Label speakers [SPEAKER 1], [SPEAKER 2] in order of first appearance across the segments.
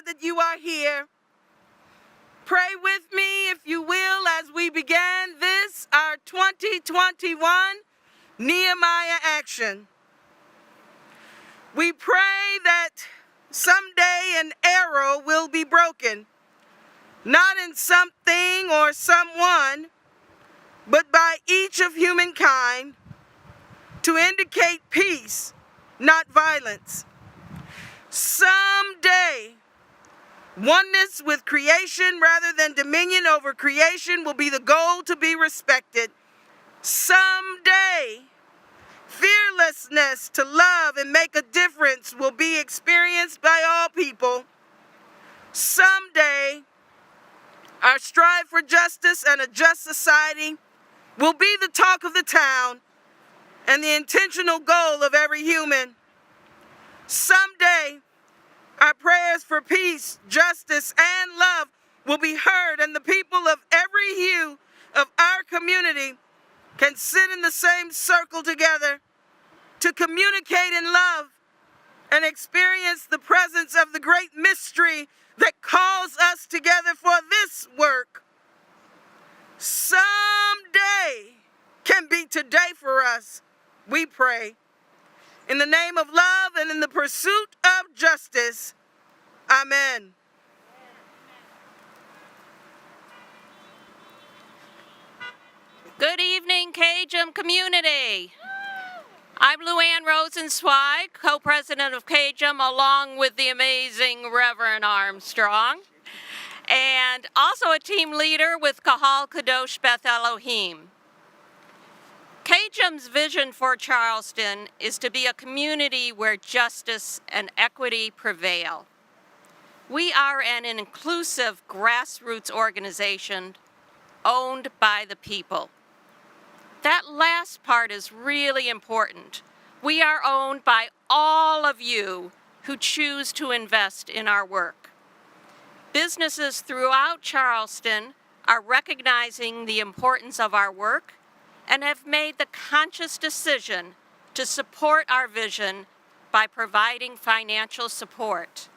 [SPEAKER 1] that you are here. Pray with me, if you will, as we begin this, our 2021 Nehemiah action. We pray that someday an arrow will be broken, not in something or someone, but by each of humankind, to indicate peace, not violence. Someday, oneness with creation rather than dominion over creation will be the goal to be respected. Someday, fearlessness to love and make a difference will be experienced by all people. Someday, our strive for justice and a just society will be the talk of the town and the intentional goal of every human. Someday, our prayers for peace, justice, and love will be heard, and the people of every hue of our community can sit in the same circle together to communicate in love and experience the presence of the great mystery that calls us together for this work. Someday can be today for us, we pray. In the name of love and in the pursuit of justice, amen.
[SPEAKER 2] Good evening, CAJM community. I'm Luann Rosenzweig, co-president of CAJM, along with the amazing Reverend Armstrong, and also a team leader with Kahal Kadosh Beth Elohim. CAJM's vision for Charleston is to be a community where justice and equity prevail. We are an inclusive grassroots organization owned by the people. That last part is really important. We are owned by all of you who choose to invest in our work. Businesses throughout Charleston are recognizing the importance of our work and have made the conscious decision to support our vision by providing financial support.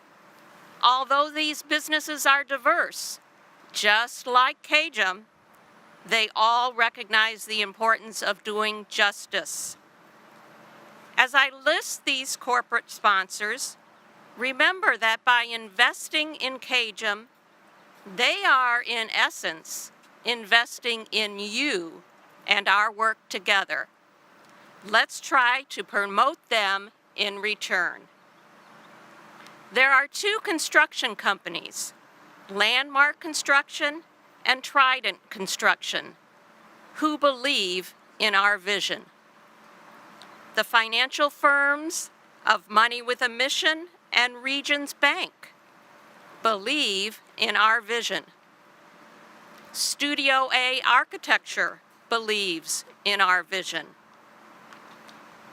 [SPEAKER 2] Although these businesses are diverse, just like CAJM, they all recognize the importance of doing justice. As I list these corporate sponsors, remember that by investing in CAJM, they are, in essence, investing in you and our work together. Let's try to promote them in return. There are two construction companies, Landmark Construction and Trident Construction, who believe in our vision. The financial firms of Money with a Mission and Regions Bank believe in our vision. Studio A Architecture believes in our vision.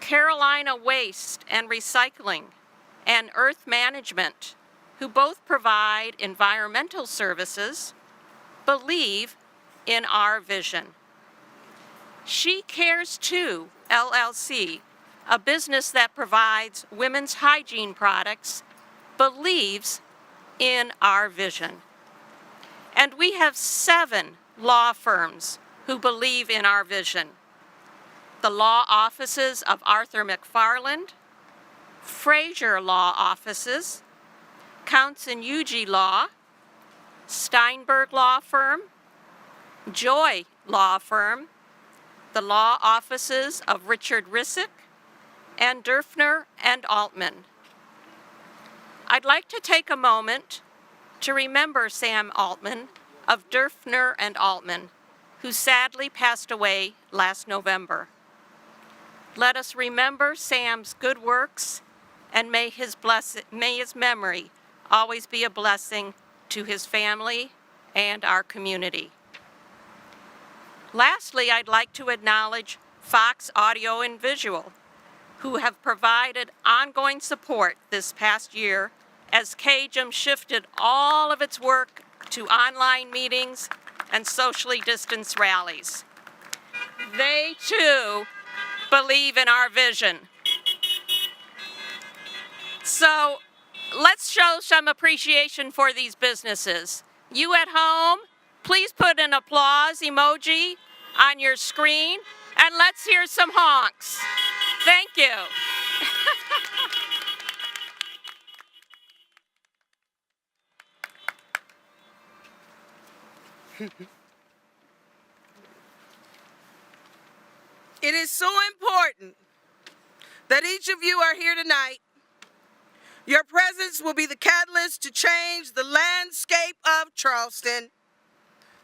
[SPEAKER 2] Carolina Waste and Recycling and Earth Management, who both provide environmental services, believe in our vision. She Cares Too, LLC, a business that provides women's hygiene products, believes in our vision. And we have 7 law firms who believe in our vision. The law offices of Arthur McFarland, Frazier Law Offices, Counts and Yuji Law, Steinberg Law Firm, Joy Law Firm, the law offices of Richard Rissick, and Durfner and Altman. I'd like to take a moment to remember Sam Altman of Durfner and Altman, who sadly passed away last November. Let us remember Sam's good works, and may his memory always be a blessing to his family and our community. Lastly, I'd like to acknowledge Fox Audio and Visual, who have provided ongoing support this past year as CAJM shifted all of its work to online meetings and socially distanced rallies. They too believe in our vision. So let's show some appreciation for these businesses. You at home, please put an applause emoji on your screen, and let's hear some honks. Thank you.
[SPEAKER 1] It is so important that each of you are here tonight. Your presence will be the catalyst to change the landscape of Charleston.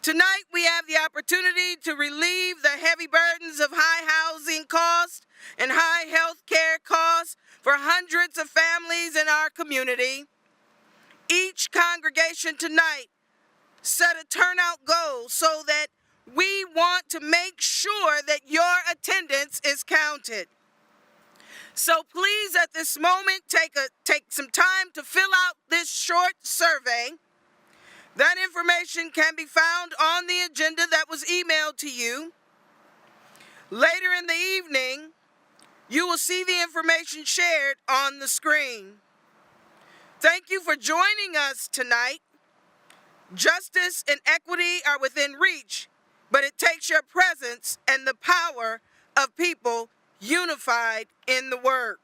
[SPEAKER 1] Tonight, we have the opportunity to relieve the heavy burdens of high housing costs and high health care costs for hundreds of families in our community. Each congregation tonight set a turnout goal so that we want to make sure that your attendance is counted. So please, at this moment, take some time to fill out this short survey. That information can be found on the agenda that was emailed to you. Later in the evening, you will see the information shared on the screen. Thank you for joining us tonight. Justice and equity are within reach, but it takes your presence and the power of people unified in the work.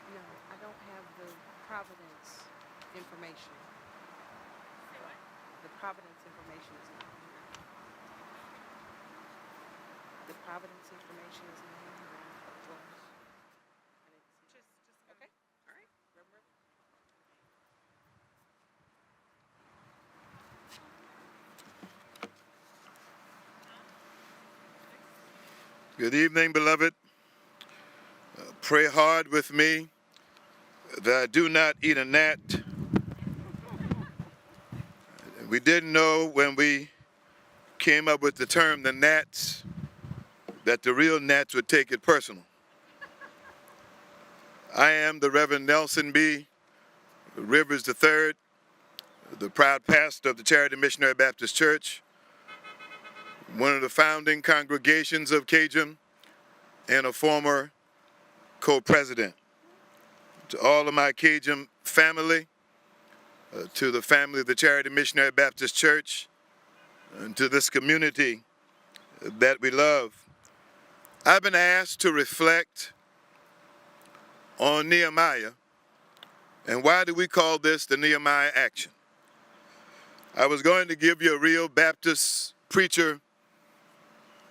[SPEAKER 3] No, I don't have the Providence information. The Providence information is not here. The Providence information is not here. Okay, all right.
[SPEAKER 4] Good evening, beloved. Pray hard with me that I do not eat a gnat. We didn't know when we came up with the term the gnats that the real gnats would take it personal. I am the Reverend Nelson B. Rivers III, the proud pastor of the Charity Missionary Baptist Church, one of the founding congregations of CAJM, and a former co-president. To all of my CAJM family, to the family of the Charity Missionary Baptist Church, and to this community that we love, I've been asked to reflect on Nehemiah. And why do we call this the Nehemiah Action? I was going to give you a real Baptist preacher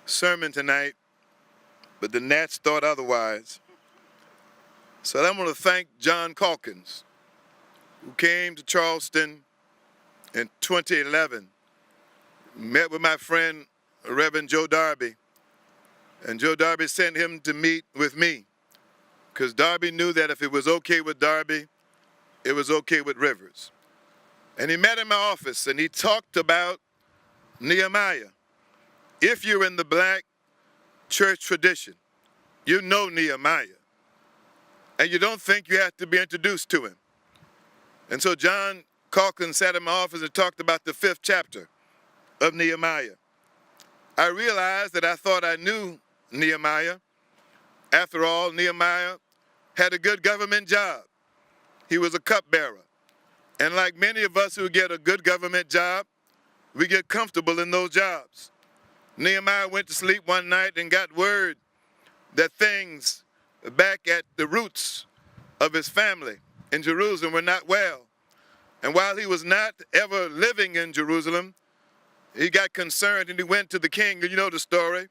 [SPEAKER 4] sermon tonight, but the gnats thought otherwise. So I want to thank John Calkins, who came to Charleston in 2011, met with my friend Reverend Joe Darby, and Joe Darby sent him to meet with me, because Darby knew that if it was okay with Darby, it was okay with Rivers. And he met in my office, and he talked about Nehemiah. If you're in the black church tradition, you know Nehemiah, and you don't think you have to be introduced to him. And so John Calkins sat in my office and talked about the 5th chapter of Nehemiah. I realized that I thought I knew Nehemiah. After all, Nehemiah had a good government job. He was a cupbearer. And like many of us who get a good government job, we get comfortable in those jobs. Nehemiah went to sleep one night and got word that things back at the roots of his family in Jerusalem were not well. And while he was not ever living in Jerusalem, he got concerned and he went to the king. You know the story.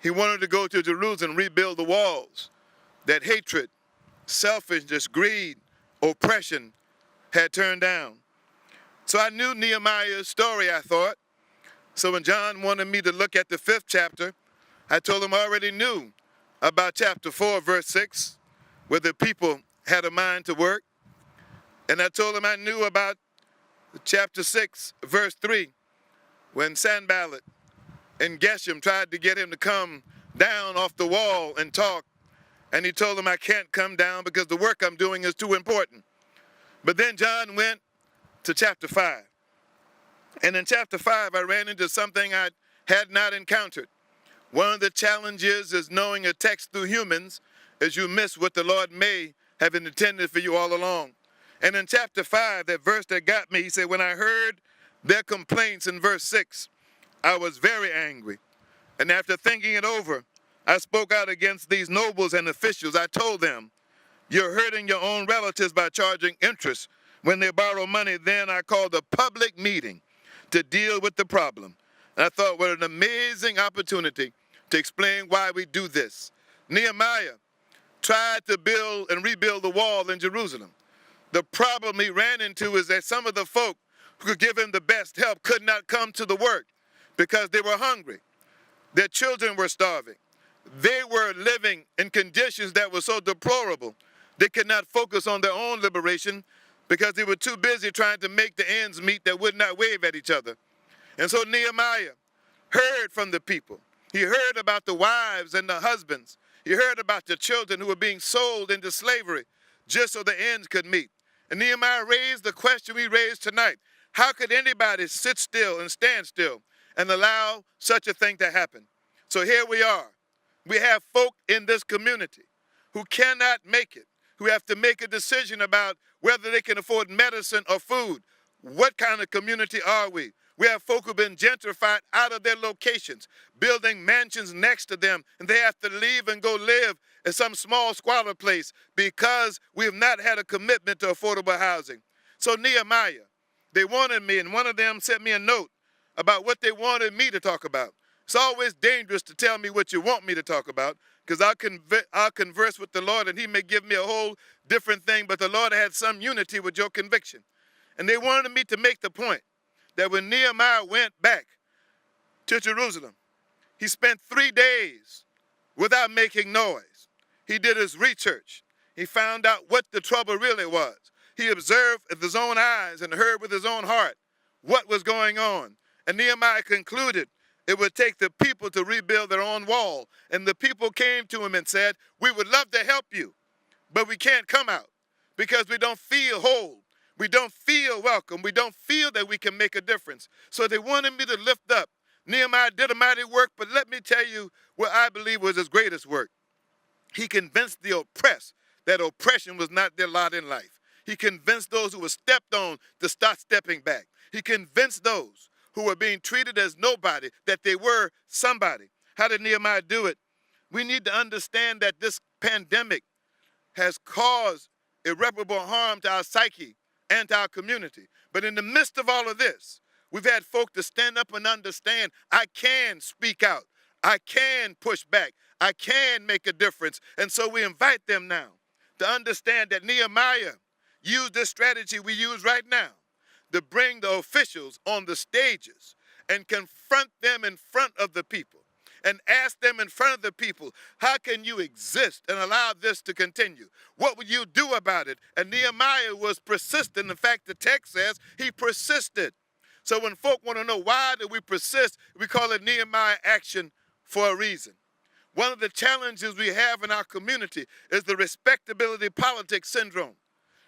[SPEAKER 4] He wanted to go to Jerusalem and rebuild the walls that hatred, selfishness, greed, oppression had turned down. So I knew Nehemiah's story, I thought. So when John wanted me to look at the 5th chapter, I told him I already knew about chapter 4, verse 6, where the people had a mind to work. And I told him I knew about chapter 6, verse 3, when Sanballat and Geshem tried to get him to come down off the wall and talk. And he told him, I can't come down because the work I'm doing is too important. But then John went to chapter 5. And in chapter 5, I ran into something I had not encountered. One of the challenges is knowing a text through humans is you miss what the Lord may have intended for you all along. And in chapter 5, that verse that got me, he said, when I heard their complaints in verse 6, I was very angry. And after thinking it over, I spoke out against these nobles and officials. I told them, you're hurting your own relatives by charging interest when they borrow money. Then I called a public meeting to deal with the problem. And I thought, what an amazing opportunity to explain why we do this. Nehemiah tried to build and rebuild the wall in Jerusalem. The problem he ran into is that some of the folk who could give him the best help could not come to the work because they were hungry. Their children were starving. They were living in conditions that were so deplorable, they could not focus on their own liberation because they were too busy trying to make the ends meet that would not wave at each other. And so Nehemiah heard from the people. He heard about the wives and the husbands. He heard about the children who were being sold into slavery just so the ends could meet. And Nehemiah raised the question we raised tonight. How could anybody sit still and stand still and allow such a thing to happen? So here we are. We have folk in this community who cannot make it, who have to make a decision about whether they can afford medicine or food. What kind of community are we? We have folk who've been gentrified out of their locations, building mansions next to them, and they have to leave and go live in some small squalor place because we have not had a commitment to affordable housing. So Nehemiah, they wanted me, and one of them sent me a note about what they wanted me to talk about. It's always dangerous to tell me what you want me to talk about, because I'll converse with the Lord and he may give me a whole different thing, but the Lord had some unity with your conviction. And they wanted me to make the point that when Nehemiah went back to Jerusalem, he spent 3 days without making noise. He did his research. He found out what the trouble really was. He observed with his own eyes and heard with his own heart what was going on. And Nehemiah concluded it would take the people to rebuild their own wall. And the people came to him and said, we would love to help you, but we can't come out because we don't feel whole. We don't feel welcome. We don't feel that we can make a difference. So they wanted me to lift up. Nehemiah did a mighty work, but let me tell you what I believe was his greatest work. He convinced the oppressed that oppression was not their lot in life. He convinced those who were stepped on to start stepping back. He convinced those who were being treated as nobody that they were somebody. How did Nehemiah do it? We need to understand that this pandemic has caused irreparable harm to our psyche and to our community. But in the midst of all of this, we've had folk to stand up and understand, I can speak out. I can push back. I can make a difference. And so we invite them now to understand that Nehemiah used this strategy we use right now to bring the officials on the stages and confront them in front of the people and ask them in front of the people, how can you exist and allow this to continue? What would you do about it? And Nehemiah was persistent. In fact, the text says he persisted. So when folk want to know why do we persist, we call it Nehemiah action for a reason. One of the challenges we have in our community is the respectability politics syndrome.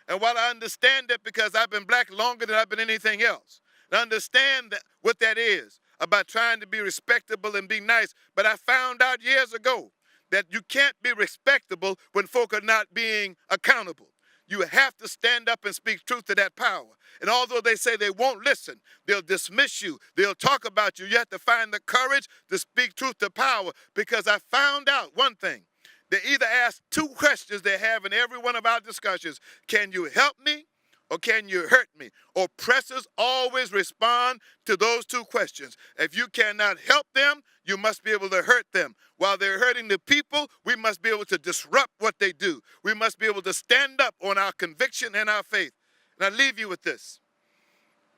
[SPEAKER 4] And while I understand that because I've been black longer than I've been anything else, I understand that, what that is about trying to be respectable and be nice. But I found out years ago that you can't be respectable when folk are not being accountable. You have to stand up and speak truth to that power. And although they say they won't listen, they'll dismiss you, they'll talk about you, you have to find the courage to speak truth to power. Because I found out one thing. They either ask 2 questions they have in every one of our discussions. Can you help me or can you hurt me? Oppressors always respond to those 2 questions. If you cannot help them, you must be able to hurt them. While they're hurting the people, we must be able to disrupt what they do. We must be able to stand up on our conviction and our faith. And I leave you with this.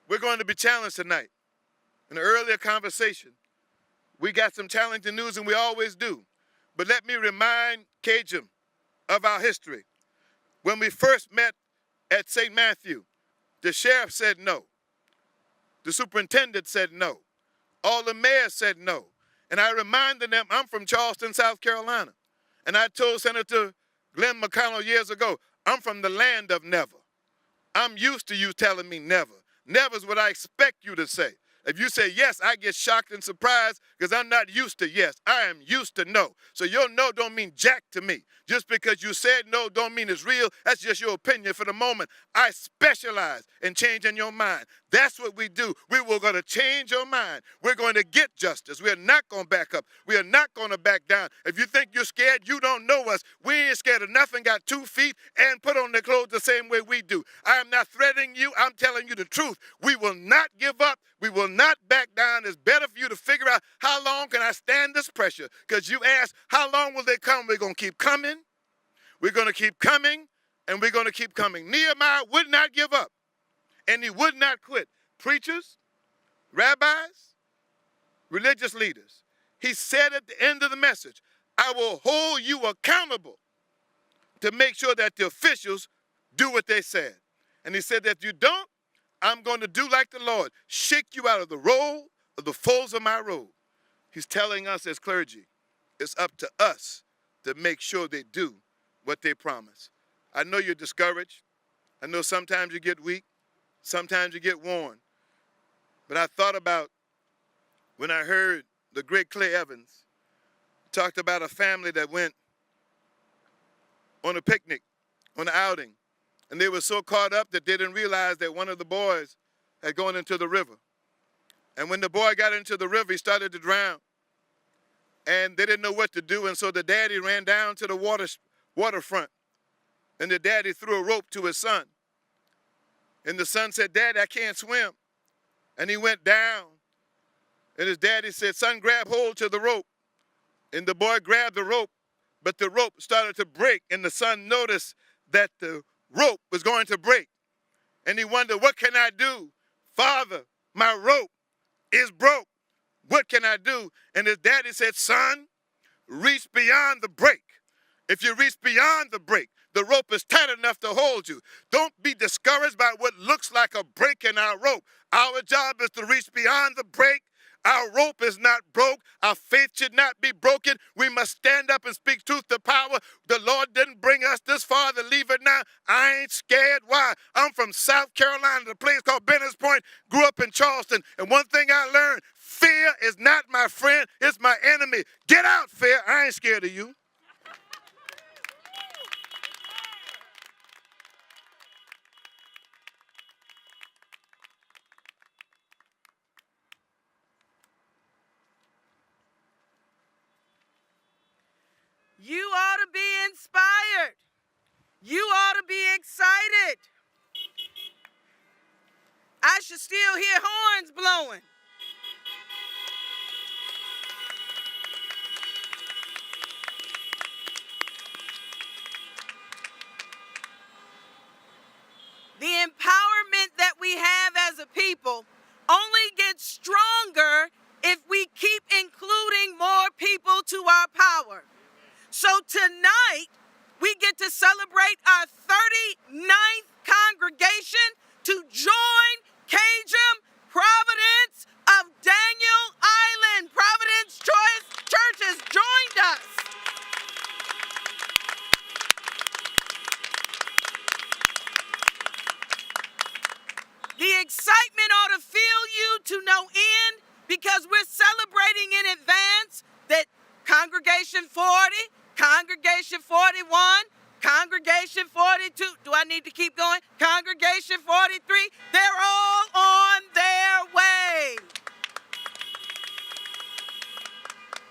[SPEAKER 4] We're going to be challenged tonight. In an earlier conversation, we got some challenging news, and we always do. But let me remind CAJM of our history. When we first met at St. Matthew, the sheriff said no. The superintendent said no. All the mayors said no. And I reminded them, I'm from Charleston, South Carolina. And I told Senator Glenn McConnell years ago, I'm from the land of never. I'm used to you telling me never. Never is what I expect you to say. If you say yes, I get shocked and surprised because I'm not used to yes. I am used to no. So your no don't mean jack to me. Just because you said no don't mean it's real. That's just your opinion for the moment. I specialize in changing your mind. That's what we do. We were going to change your mind. We're going to get justice. We're not going to back up. We are not going to back down. If you think you're scared, you don't know us. We ain't scared of nothing, got 2 feet, and put on their clothes the same way we do. I am not threatening you. I'm telling you the truth. We will not give up. We will not back down. It's better for you to figure out how long can I stand this pressure, because you ask, how long will they come? We're going to keep coming. We're going to keep coming, and we're going to keep coming. Nehemiah would not give up, and he would not quit. Preachers, rabbis, religious leaders. He said at the end of the message, I will hold you accountable to make sure that the officials do what they said. And he said that if you don't, I'm going to do like the Lord, shake you out of the roll of the folds of my robe. He's telling us as clergy, it's up to us to make sure they do what they promise. I know you're discouraged. I know sometimes you get weak. Sometimes you get worn. But I thought about when I heard the great Clay Evans talked about a family that went on a picnic, on an outing, and they were so caught up that they didn't realize that one of the boys had gone into the river. And when the boy got into the river, he started to drown. And they didn't know what to do, and so the daddy ran down to the waterfront, and the daddy threw a rope to his son. And the son said, Daddy, I can't swim. And he went down, and his daddy said, son, grab hold to the rope. And the boy grabbed the rope, but the rope started to break, and the son noticed that the rope was going to break. And he wondered, what can I do? Father, my rope is broke. What can I do? And his daddy said, son, reach beyond the break. If you reach beyond the break, the rope is tight enough to hold you. Don't be discouraged by what looks like a break in our rope. Our job is to reach beyond the break. Our rope is not broke. Our faith should not be broken. We must stand up and speak truth to power. The Lord didn't bring us this far to leave it now. I ain't scared. Why? I'm from South Carolina, the place called Bennett Point. Grew up in Charleston. And one thing I learned, fear is not my friend. It's my enemy. Get out, fear. I ain't scared of you.
[SPEAKER 1] You ought to be inspired. You ought to be excited. I should still hear horns blowing. The empowerment that we have as a people only gets stronger if we keep including more people to our power. So tonight, we get to celebrate our 39th congregation to join CAJM Providence of Daniel Island. Providence Church has joined us. The excitement ought to fill you to no end, because we're celebrating in advance that Congregation 40, Congregation 41, Congregation 42, do I need to keep going? Congregation 43, they're all on their way.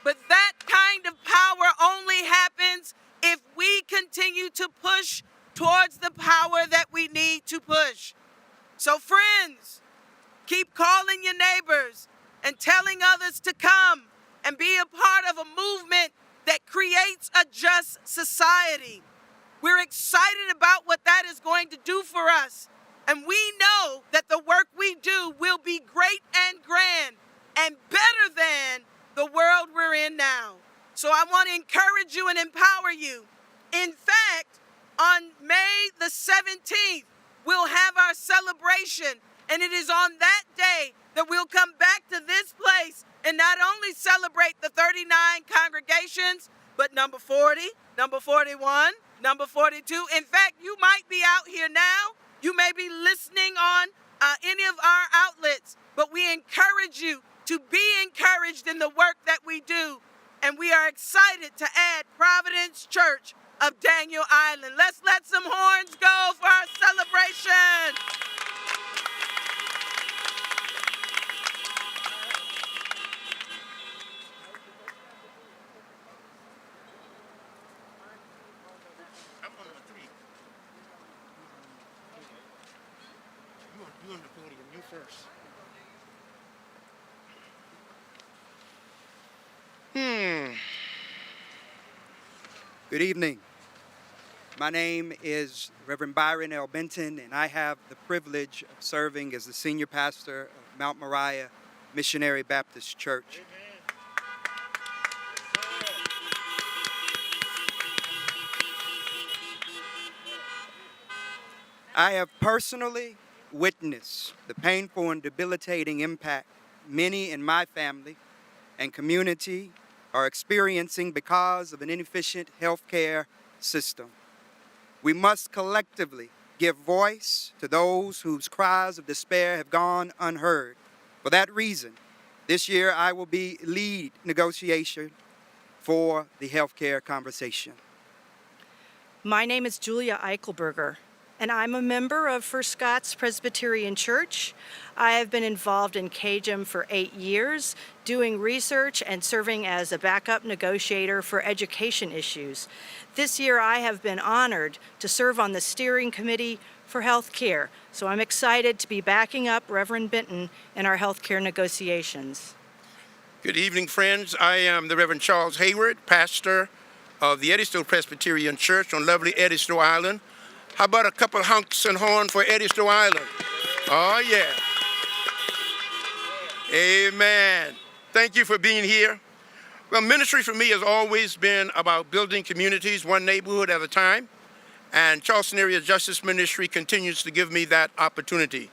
[SPEAKER 1] But that kind of power only happens if we continue to push towards the power that we need to push. So friends, keep calling your neighbors and telling others to come and be a part of a movement that creates a just society. We're excited about what that is going to do for us. And we know that the work we do will be great and grand and better than the world we're in now. So I want to encourage you and empower you. In fact, on May the 17th, we'll have our celebration. And it is on that day that we'll come back to this place and not only celebrate the 39 congregations, but number 40, number 41, number 42. In fact, you might be out here now. You may be listening on any of our outlets, but we encourage you to be encouraged in the work that we do. And we are excited to add Providence Church of Daniel Island. Let's let some horns go for our celebration.
[SPEAKER 5] I'm on number 3. You on the podium. You first.
[SPEAKER 6] Good evening. My name is Reverend Byron L. Benton, and I have the privilege of serving as the senior pastor of Mount Moriah Missionary Baptist Church. I have personally witnessed the painful and debilitating impact many in my family and community are experiencing because of an inefficient healthcare system. We must collectively give voice to those whose cries of despair have gone unheard. For that reason, this year I will be lead negotiator for the healthcare conversation.
[SPEAKER 7] My name is Julia Eichelberger, and I'm a member of First Scots Presbyterian Church. I have been involved in CAJM for 8 years, doing research and serving as a backup negotiator for education issues. This year I have been honored to serve on the steering committee for health care, so I'm excited to be backing up Reverend Benton in our health care negotiations.
[SPEAKER 5] Good evening, friends. I am the Reverend Charles Hayward, pastor of the Eddystone Presbyterian Church on lovely Eddystone Island. How about a couple honks and horn for Eddystone Island? Oh, yeah. Amen. Thank you for being here. Well, ministry for me has always been about building communities, one neighborhood at a time. And Charleston Area Justice Ministry continues to give me that opportunity.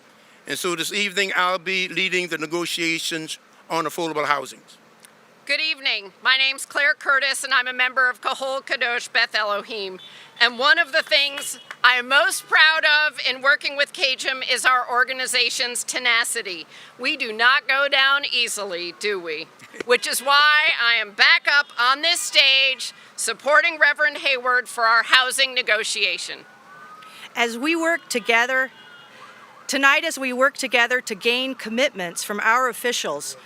[SPEAKER 5] And so this evening, I'll be leading the negotiations on affordable housing.
[SPEAKER 2] Good evening. My name's Claire Curtis, and I'm a member of Kahol Kadosh Beth Elohim. And one of the things I am most proud of in working with CAJM is our organization's tenacity. We do not go down easily, do we? Which is why I am back up on this stage supporting Reverend Hayward for our housing negotiation.
[SPEAKER 7] As we work together, tonight as we work together to gain commitments from our officials,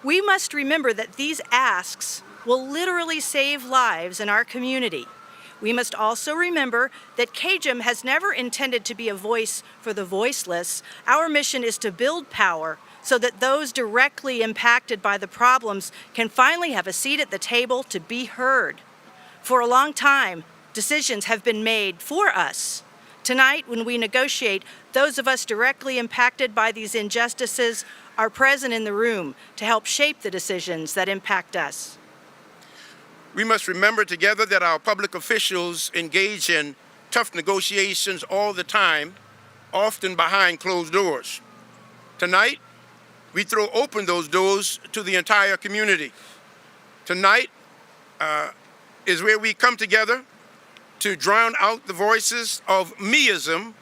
[SPEAKER 7] we must remember that these asks will literally save lives in our community. We must also remember that CAJM has never intended to be a voice for the voiceless. Our mission is to build power so that those directly impacted by the problems can finally have a seat at the table to be heard. For a long time, decisions have been made for us. Tonight, when we negotiate, those of us directly impacted by these injustices are present in the room to help shape the decisions that impact us.
[SPEAKER 5] We must remember together that our public officials engage in tough negotiations all the time, often behind closed doors. Tonight, we throw open those doors to the entire community. Tonight is where we come together to drown out the voices of meism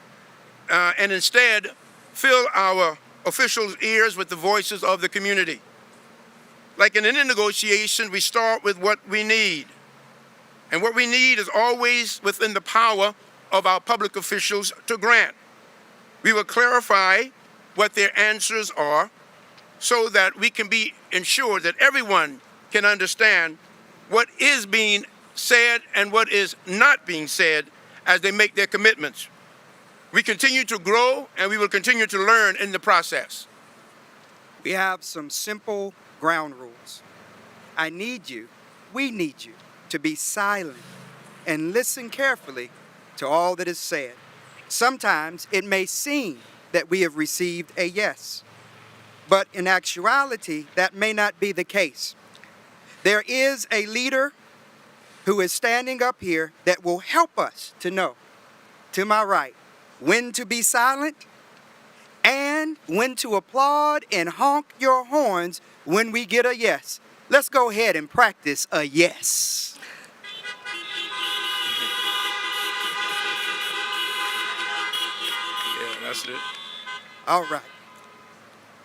[SPEAKER 5] and instead fill our officials' ears with the voices of the community. Like in any negotiation, we start with what we need. And what we need is always within the power of our public officials to grant. We will clarify what their answers are so that we can be ensured that everyone can understand what is being said and what is not being said as they make their commitments. We continue to grow and we will continue to learn in the process.
[SPEAKER 6] We have some simple ground rules. I need you, we need you, to be silent and listen carefully to all that is said. Sometimes it may seem that we have received a yes, but in actuality, that may not be the case. There is a leader who is standing up here that will help us to know, to my right, when to be silent and when to applaud and honk your horns when we get a yes. Let's go ahead and practice a yes.
[SPEAKER 5] Yeah, that's it.
[SPEAKER 6] All right.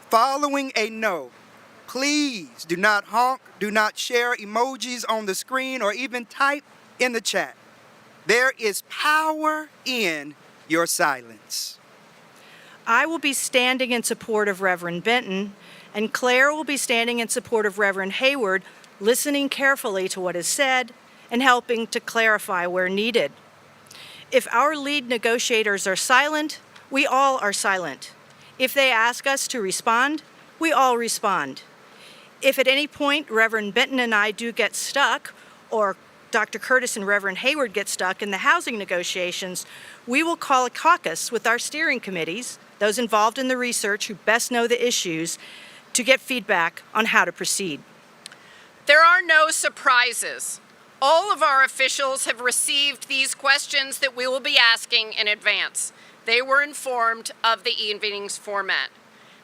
[SPEAKER 6] Following a no Please do not honk, do not share emojis on the screen, or even type in the chat. There is power in your silence.
[SPEAKER 7] I will be standing in support of Reverend Benton, and Claire will be standing in support of Reverend Hayward, listening carefully to what is said and helping to clarify where needed. If our lead negotiators are silent, we all are silent. If they ask us to respond, we all respond. If at any point Reverend Benton and I do get stuck, or Dr. Curtis and Reverend Hayward get stuck in the housing negotiations, we will call a caucus with our steering committees, those involved in the research who best know the issues, to get feedback on how to proceed.
[SPEAKER 2] There are no surprises. All of our officials have received these questions that we will be asking in advance. They were informed of the evening's format.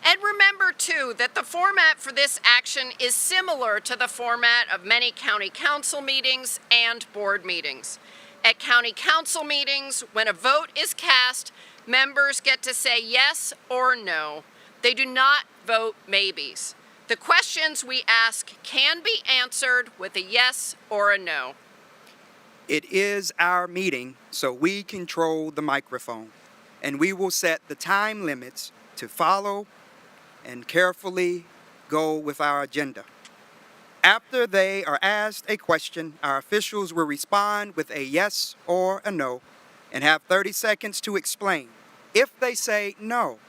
[SPEAKER 2] And remember, too, that the format for this action is similar to the format of many county council meetings and board meetings. At county council meetings, when a vote is cast, members get to say yes or no. They do not vote maybes. The questions we ask can be answered with a yes or a no.
[SPEAKER 6] It is our meeting, so we control the microphone, and we will set the time limits to follow and carefully go with our agenda. After they are asked a question, our officials will respond with a yes or a no and have 30 seconds to explain. If they say no,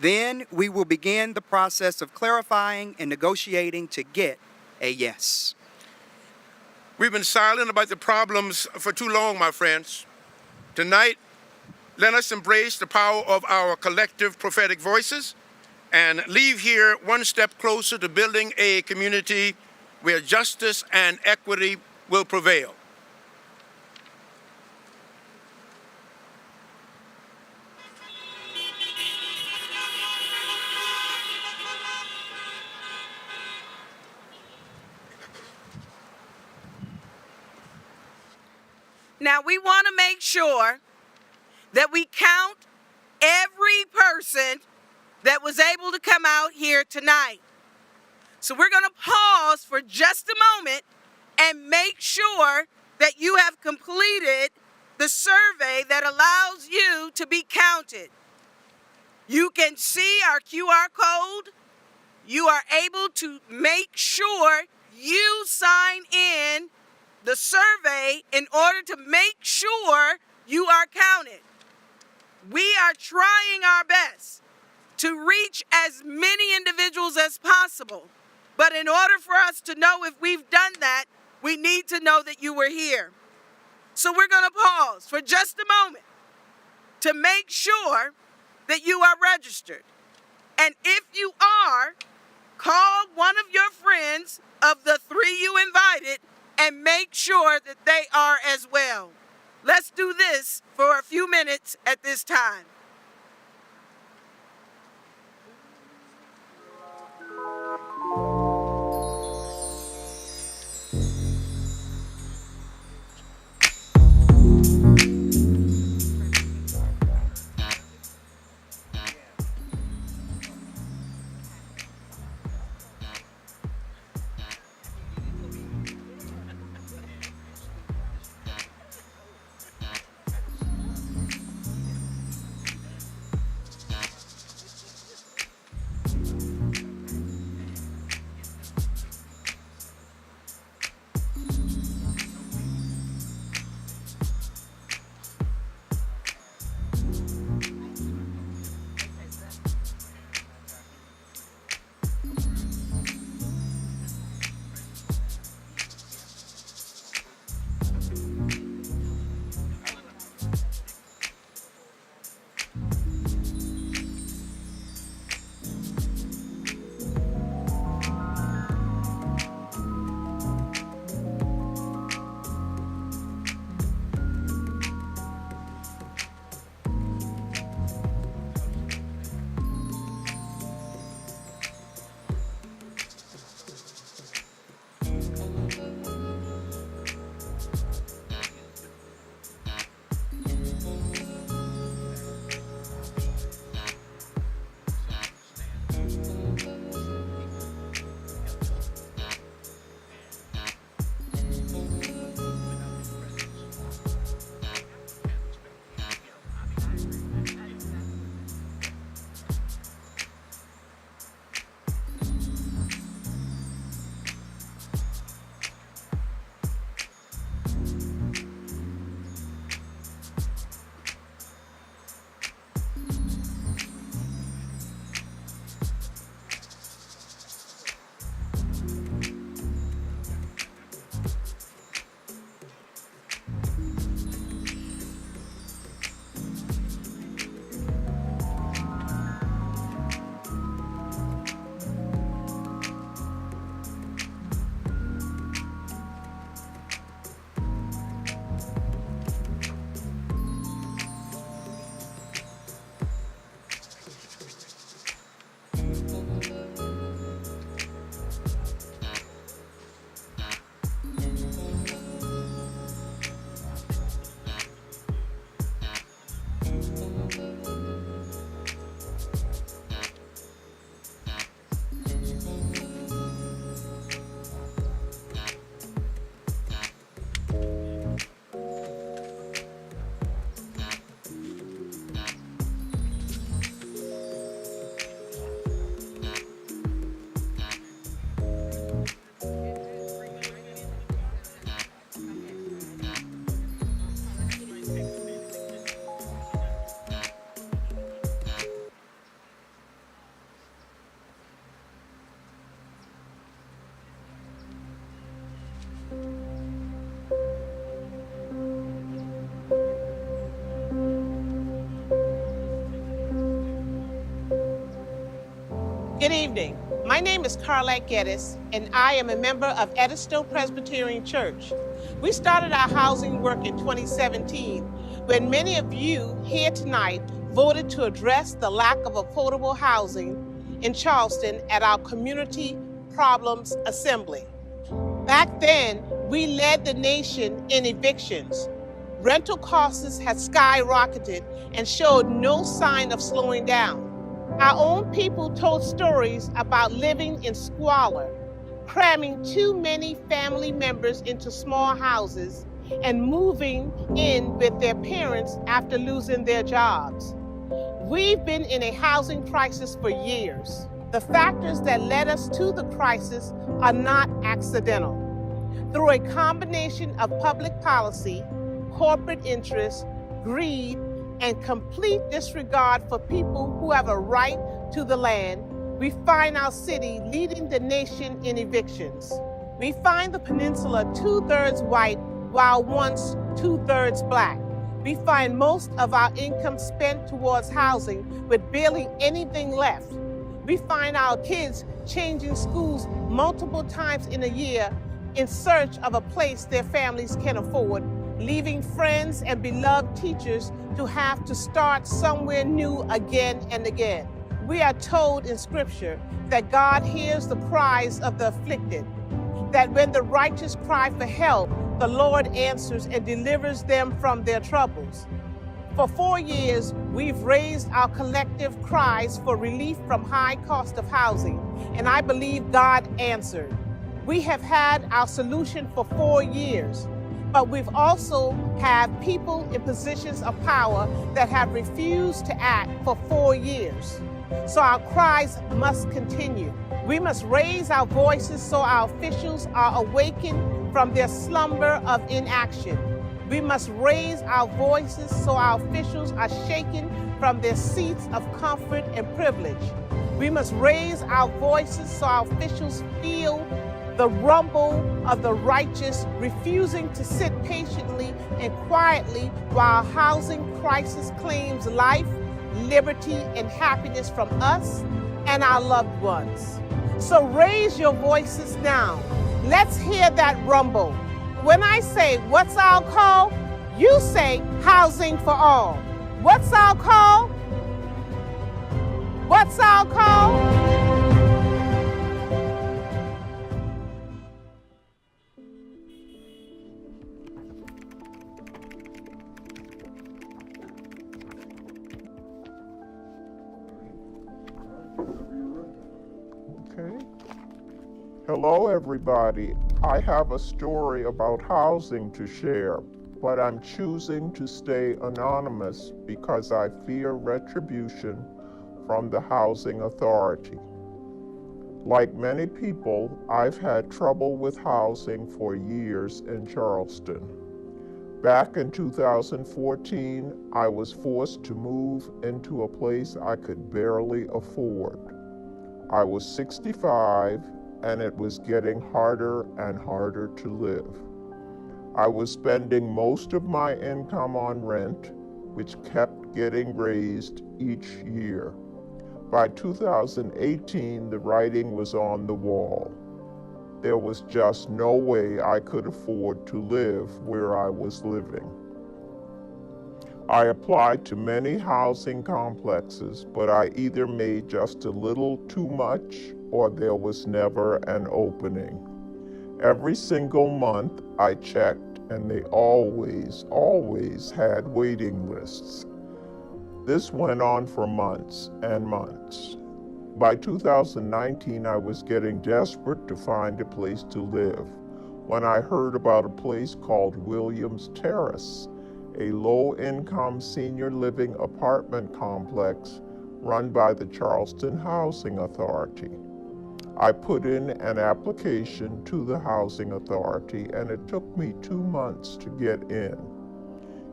[SPEAKER 6] then we will begin the process of clarifying and negotiating to get a yes.
[SPEAKER 5] We've been silent about the problems for too long, my friends. Tonight, let us embrace the power of our collective prophetic voices and leave here one step closer to building a community where justice and equity will prevail.
[SPEAKER 1] Now, we want to make sure that we count every person that was able to come out here tonight. So we're going to pause for just a moment and make sure that you have completed the survey that allows you to be counted. You can see our QR code. You are able to make sure you sign in the survey in order to make sure you are counted. We are trying our best to reach as many individuals as possible. But in order for us to know if we've done that, we need to know that you were here. So we're going to pause for just a moment to make sure that you are registered. And if you are, call one of your friends of the 3 you invited and make sure that they are as well. Let's do this for a few minutes at this time.
[SPEAKER 8] Good evening. My name is Carlette Geddes, and I am a member of Edistone Presbyterian Church. We started our housing work in 2017 when many of you here tonight voted to address the lack of affordable housing in Charleston at our Community Problems Assembly. Back then, we led the nation in evictions. Rental costs had skyrocketed and showed no sign of slowing down. Our own people told stories about living in squalor, cramming too many family members into small houses, and moving in with their parents after losing their jobs. We've been in a housing crisis for years. The factors that led us to the crisis are not accidental. Through a combination of public policy, corporate interests, greed, and complete disregard for people who have a right to the land, we find our city leading the nation in evictions. We find the peninsula 2/3 white while once 2/3 black. We find most of our income spent towards housing with barely anything left. We find our kids changing schools multiple times in a year in search of a place their families can afford, leaving friends and beloved teachers to have to start somewhere new again and again. We are told in Scripture that God hears the cries of the afflicted, that when the righteous cry for help, the Lord answers and delivers them from their troubles. For 4 years, we've raised our collective cries for relief from high cost of housing, and I believe God answered. We have had our solution for 4 years, but we've also had people in positions of power that have refused to act for 4 years. So our cries must continue. We must raise our voices so our officials are awakened from their slumber of inaction. We must raise our voices so our officials are shaken from their seats of comfort and privilege. We must raise our voices so our officials feel the rumble of the righteous, refusing to sit patiently and quietly while housing crisis claims life, liberty, and happiness from us and our loved ones. So raise your voices now. Let's hear that rumble. When I say, what's our call? You say, housing for all. What's our call? What's our call?
[SPEAKER 9] Okay. Hello, everybody. I have a story about housing to share, but I'm choosing to stay anonymous because I fear retribution from the Housing Authority. Like many people, I've had trouble with housing for years in Charleston. Back in 2014, I was forced to move into a place I could barely afford. I was 65, and it was getting harder and harder to live. I was spending most of my income on rent, which kept getting raised each year. By 2018, the writing was on the wall. There was just no way I could afford to live where I was living. I applied to many housing complexes, but I either made just a little too much or there was never an opening. Every single month I checked and they always had waiting lists. This went on for months and months. By 2019, I was getting desperate to find a place to live when I heard about a place called Williams Terrace, a low-income senior living apartment complex run by the Charleston Housing Authority. I put in an application to the Housing Authority, and it took me 2 months to get in.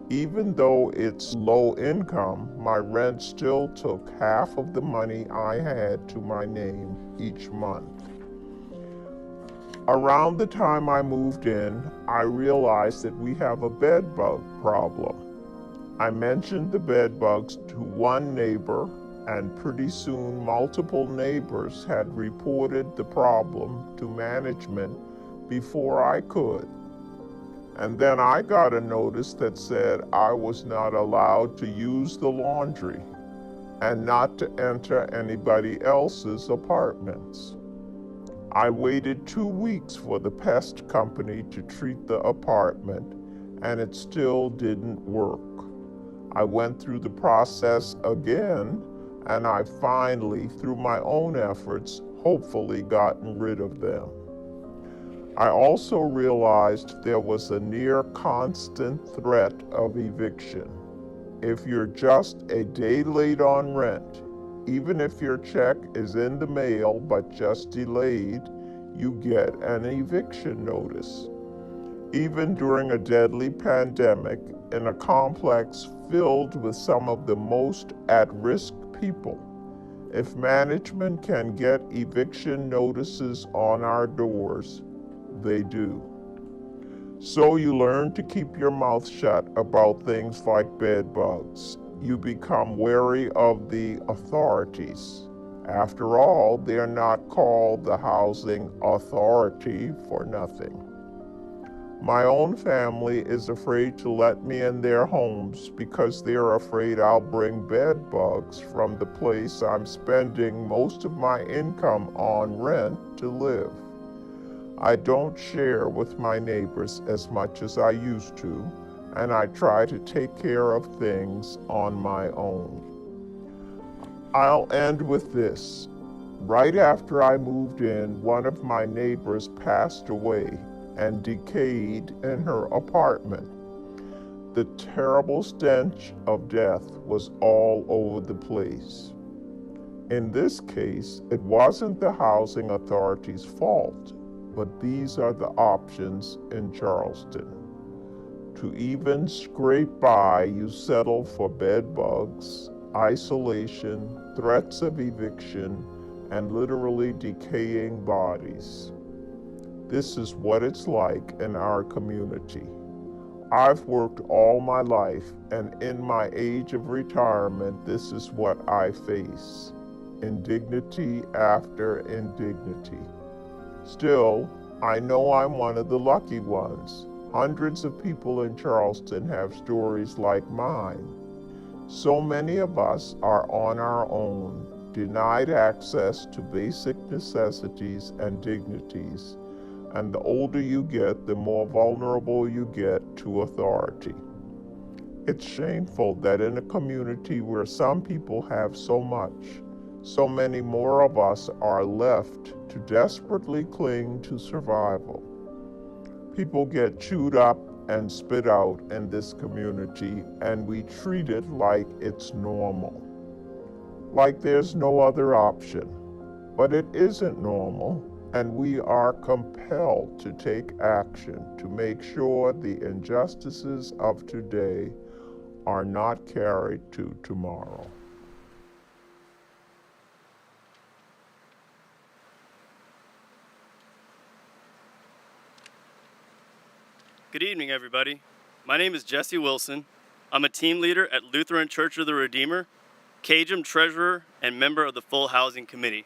[SPEAKER 9] Even though it's low income, my rent still took half of the money I had to my name each month. Around the time I moved in, I realized that we have a bed bug problem. I mentioned the bed bugs to one neighbor, and pretty soon multiple neighbors had reported the problem to management before I could. And then I got a notice that said I was not allowed to use the laundry and not to enter anybody else's apartments. I waited 2 weeks for the pest company to treat the apartment, and it still didn't work. I went through the process again, and I finally, through my own efforts, hopefully gotten rid of them. I also realized there was a near constant threat of eviction. If you're just a day late on rent, even if your check is in the mail but just delayed, you get an eviction notice. Even during a deadly pandemic in a complex filled with some of the most at-risk people, if management can get eviction notices on our doors, they do. So you learn to keep your mouth shut about things like bed bugs. You become wary of the authorities. After all, they're not called the housing authority for nothing. My own family is afraid to let me in their homes because they're afraid I'll bring bed bugs from the place I'm spending most of my income on rent to live. I don't share with my neighbors as much as I used to, and I try to take care of things on my own. I'll end with this. Right after I moved in, one of my neighbors passed away and decayed in her apartment. The terrible stench of death was all over the place. In this case, it wasn't the housing authority's fault, but these are the options in Charleston. To even scrape by, you settle for bed bugs, isolation, threats of eviction, and literally decaying bodies. This is what it's like in our community. I've worked all my life, and in my age of retirement, this is what I face. Indignity after indignity. Still, I know I'm one of the lucky ones. Hundreds of people in Charleston have stories like mine. So many of us are on our own, denied access to basic necessities and dignities, and the older you get, the more vulnerable you get to authority. It's shameful that in a community where some people have so much, so many more of us are left to desperately cling to survival. People get chewed up and spit out in this community, and we treat it like it's normal, like there's no other option. But it isn't normal, and we are compelled to take action to make sure the injustices of today are not carried to tomorrow.
[SPEAKER 10] Good evening, everybody. My name is Jesse Wilson. I'm a team leader at Lutheran Church of the Redeemer, CAJM treasurer, and member of the Full Housing Committee.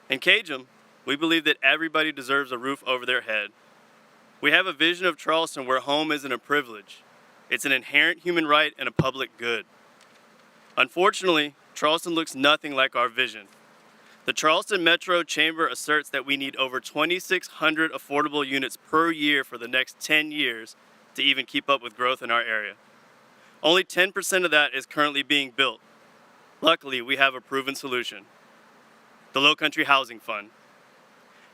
[SPEAKER 10] In CAJM, we believe that everybody deserves a roof over their head. We have a vision of Charleston where home isn't a privilege. It's an inherent human right and a public good. Unfortunately, Charleston looks nothing like our vision. The Charleston Metro Chamber asserts that we need over 2,600 affordable units per year for the next 10 years to even keep up with growth in our area. Only 10% of that is currently being built. Luckily, we have a proven solution: the Low Country Housing Fund.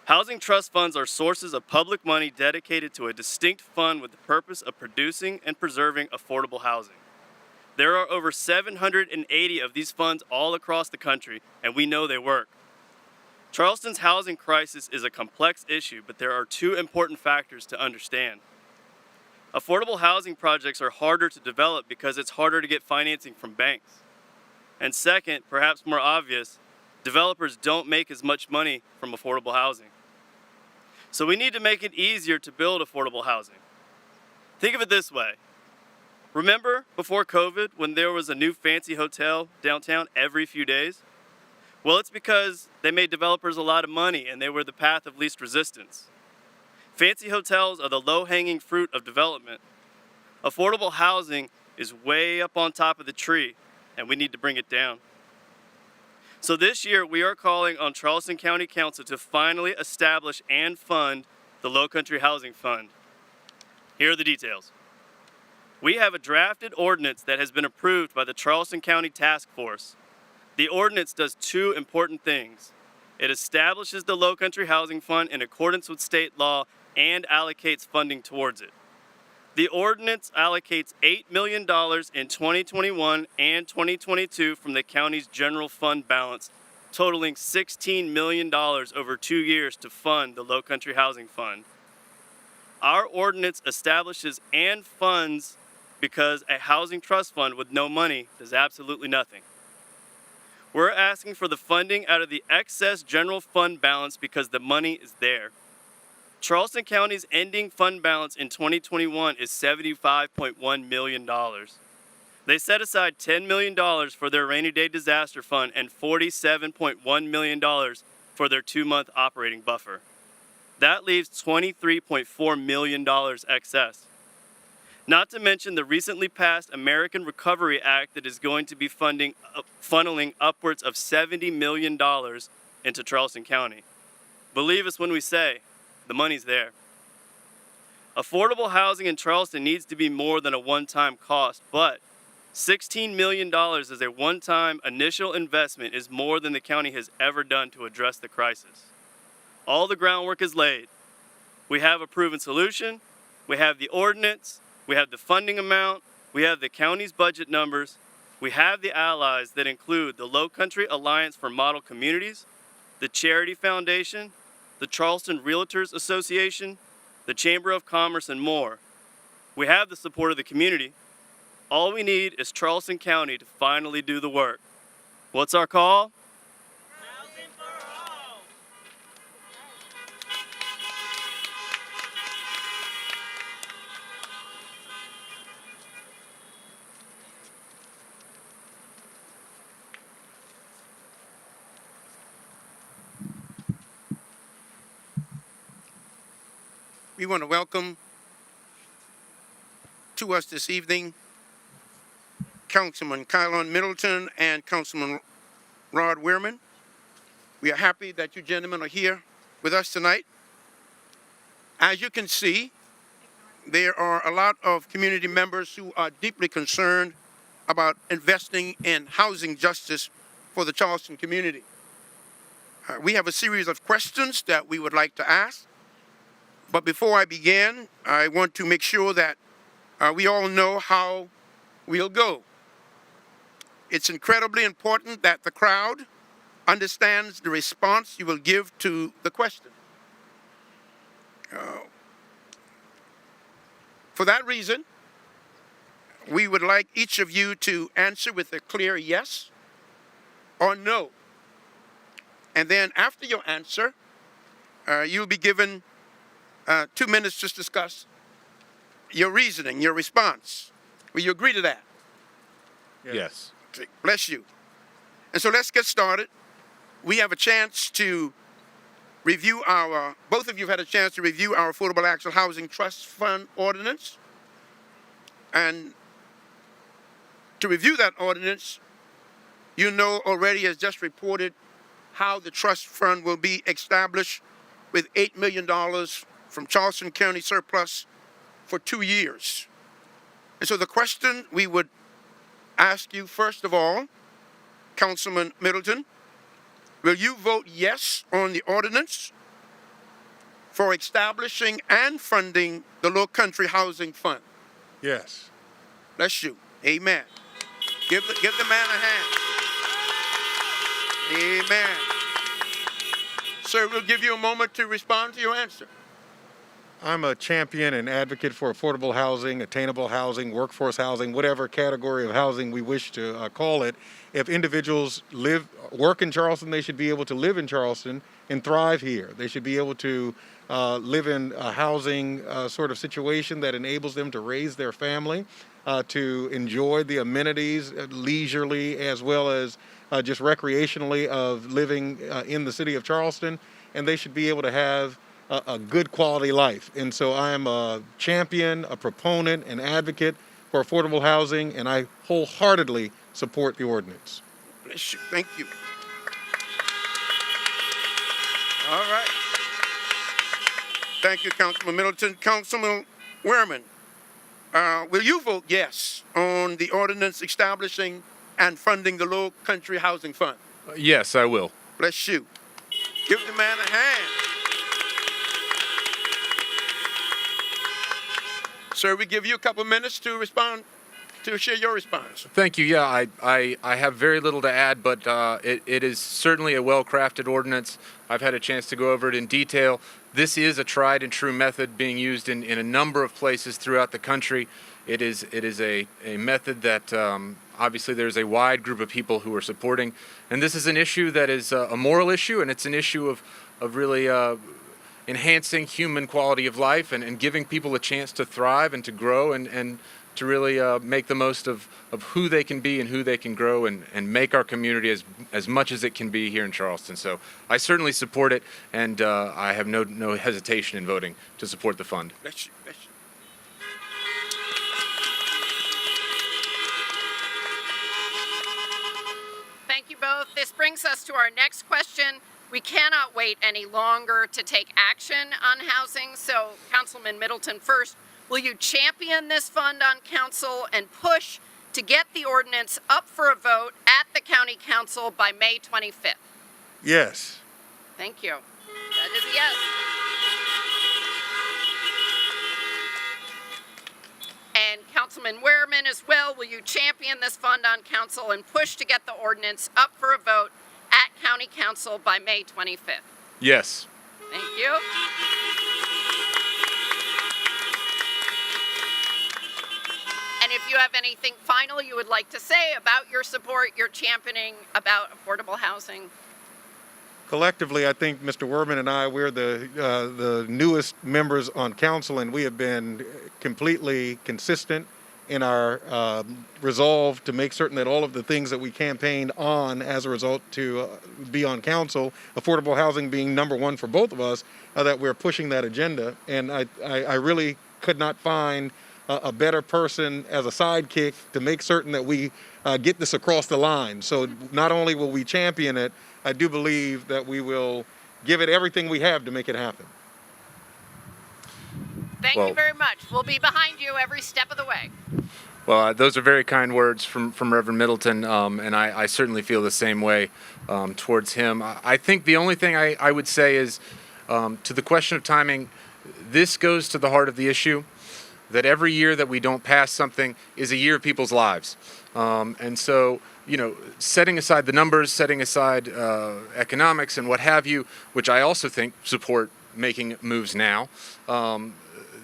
[SPEAKER 10] Housing trust funds are sources of public money dedicated to a distinct fund with the purpose of producing and preserving affordable housing. There are over 780 of these funds all across the country, and we know they work. Charleston's housing crisis is a complex issue, but there are two important factors to understand. Affordable housing projects are harder to develop because it's harder to get financing from banks. And second, perhaps more obvious, developers don't make as much money from affordable housing. So we need to make it easier to build affordable housing. Think of it this way. Remember before COVID when there was a new fancy hotel downtown every few days? Well, it's because they made developers a lot of money and they were the path of least resistance. Fancy hotels are the low-hanging fruit of development. Affordable housing is way up on top of the tree, and we need to bring it down. So this year, we are calling on Charleston County Council to finally establish and fund the Low Country Housing Fund. Here are the details. We have a drafted ordinance that has been approved by the Charleston County Task Force. The ordinance does two important things. It establishes the Low Country Housing Fund in accordance with state law and allocates funding towards it. The ordinance allocates $8 million in 2021 and 2022 from the county's general fund balance, totaling $16 million over 2 years to fund the Low Country Housing Fund. Our ordinance establishes and funds because a housing trust fund with no money does absolutely nothing. We're asking for the funding out of the excess general fund balance because the money is there. Charleston County's ending fund balance in 2021 is $75.1 million. They set aside $10 million for their rainy day disaster fund and $47.1 million for their 2-month operating buffer. That leaves $23.4 million excess. Not to mention the recently passed American Recovery Act that is going to be funneling upwards of $70 million into Charleston County. Believe us when we say, the money's there. Affordable housing in Charleston needs to be more than a one-time cost, but $16 million as a one-time initial investment is more than the county has ever done to address the crisis. All the groundwork is laid. We have a proven solution, we have the ordinance, we have the funding amount, we have the county's budget numbers, we have the allies that include the Low Country Alliance for Model Communities, the Charity Foundation, the Charleston Realtors Association, the Chamber of Commerce, and more. We have the support of the community. All we need is Charleston County to finally do the work. What's our call? Housing for all.
[SPEAKER 5] We want to welcome to us this evening Councilman Kylon Middleton and Councilman Rod Wehrman. We are happy that you gentlemen are here with us tonight. As you can see, there are a lot of community members who are deeply concerned about investing in housing justice for the Charleston community. We have a series of questions that we would like to ask. But before I begin, I want to make sure that we all know how we'll go. It's incredibly important that the crowd understands the response you will give to the question. For that reason, we would like each of you to answer with a clear yes or no. And then after your answer, you'll be given 2 minutes to discuss your reasoning, your response. Will you agree to that?
[SPEAKER 11] Yes.
[SPEAKER 5] Bless you. And so let's get started. We have a chance to review both of you have had a chance to review our Affordable Action Housing Trust Fund ordinance. And to review that ordinance, you know already, as just reported, how the trust fund will be established with $8 million from Charleston County surplus for 2 years. And so the question we would ask you, first of all, Councilman Middleton, will you vote yes on the ordinance for establishing and funding the Low Country Housing Fund?
[SPEAKER 11] Yes.
[SPEAKER 5] Bless you. Amen. Give the man a hand. Amen. Sir, we'll give you a moment to respond to your answer.
[SPEAKER 11] I'm a champion and advocate for affordable housing, attainable housing, workforce housing, whatever category of housing we wish to call it. If individuals work in Charleston, they should be able to live in Charleston and thrive here. They should be able to live in a housing sort of situation that enables them to raise their family. to enjoy the amenities leisurely as well as just recreationally of living in the city of Charleston, and they should be able to have a good quality life. And so I am a champion, a proponent, an advocate for affordable housing, and I wholeheartedly support the ordinance.
[SPEAKER 5] Bless you. Thank you. All right. Thank you, Councilman Middleton. Councilman Wehrman, will you vote yes on the ordinance establishing and funding the Low Country Housing Fund?
[SPEAKER 12] Yes, I will.
[SPEAKER 5] Bless you. Give the man a hand. Sir, we give you a couple minutes to respond, to share your response.
[SPEAKER 12] Thank you. Yeah, I have very little to add, but it is certainly a well-crafted ordinance. I've had a chance to go over it in detail. This is a tried and true method being used in a number of places throughout the country. It is a method that obviously there's a wide group of people who are supporting. And this is an issue that is a moral issue, and it's an issue of really enhancing human quality of life and giving people a chance to thrive and to grow and to really make the most of who they can be and who they can grow and make our community as much as it can be here in Charleston. So I certainly support it, and I have no hesitation in voting to support the fund.
[SPEAKER 5] Bless you. Bless you.
[SPEAKER 2] Thank you both. This brings us to our next question. We cannot wait any longer to take action on housing. So, Councilman Middleton, first, will you champion this fund on council and push to get the ordinance up for a vote at the county council by May 25th?
[SPEAKER 11] Yes.
[SPEAKER 2] Thank you. That is a yes. And Councilman Wehrman as well, will you champion this fund on council and push to get the ordinance up for a vote at county council by May 25th?
[SPEAKER 12] Yes.
[SPEAKER 2] Thank you. And if you have anything final you would like to say about your support, your championing about affordable housing?
[SPEAKER 11] Collectively, I think Mr. Wehrman and I, we're the newest members on council, and we have been completely consistent in our resolve to make certain that all of the things that we campaigned on as a result to be on council, affordable housing being number one for both of us, that we're pushing that agenda. And I really could not find a better person as a sidekick to make certain that we get this across the line. So not only will we champion it, I do believe that we will give it everything we have to make it happen.
[SPEAKER 2] Thank you very much. We'll be behind you every step of the way.
[SPEAKER 12] Well, those are very kind words from Reverend Middleton, and I certainly feel the same way towards him. I think the only thing I would say is, to the question of timing, this goes to the heart of the issue, that every year that we don't pass something is a year of people's lives. And so, you know, setting aside the numbers, setting aside economics and what have you, which I also think support making moves now,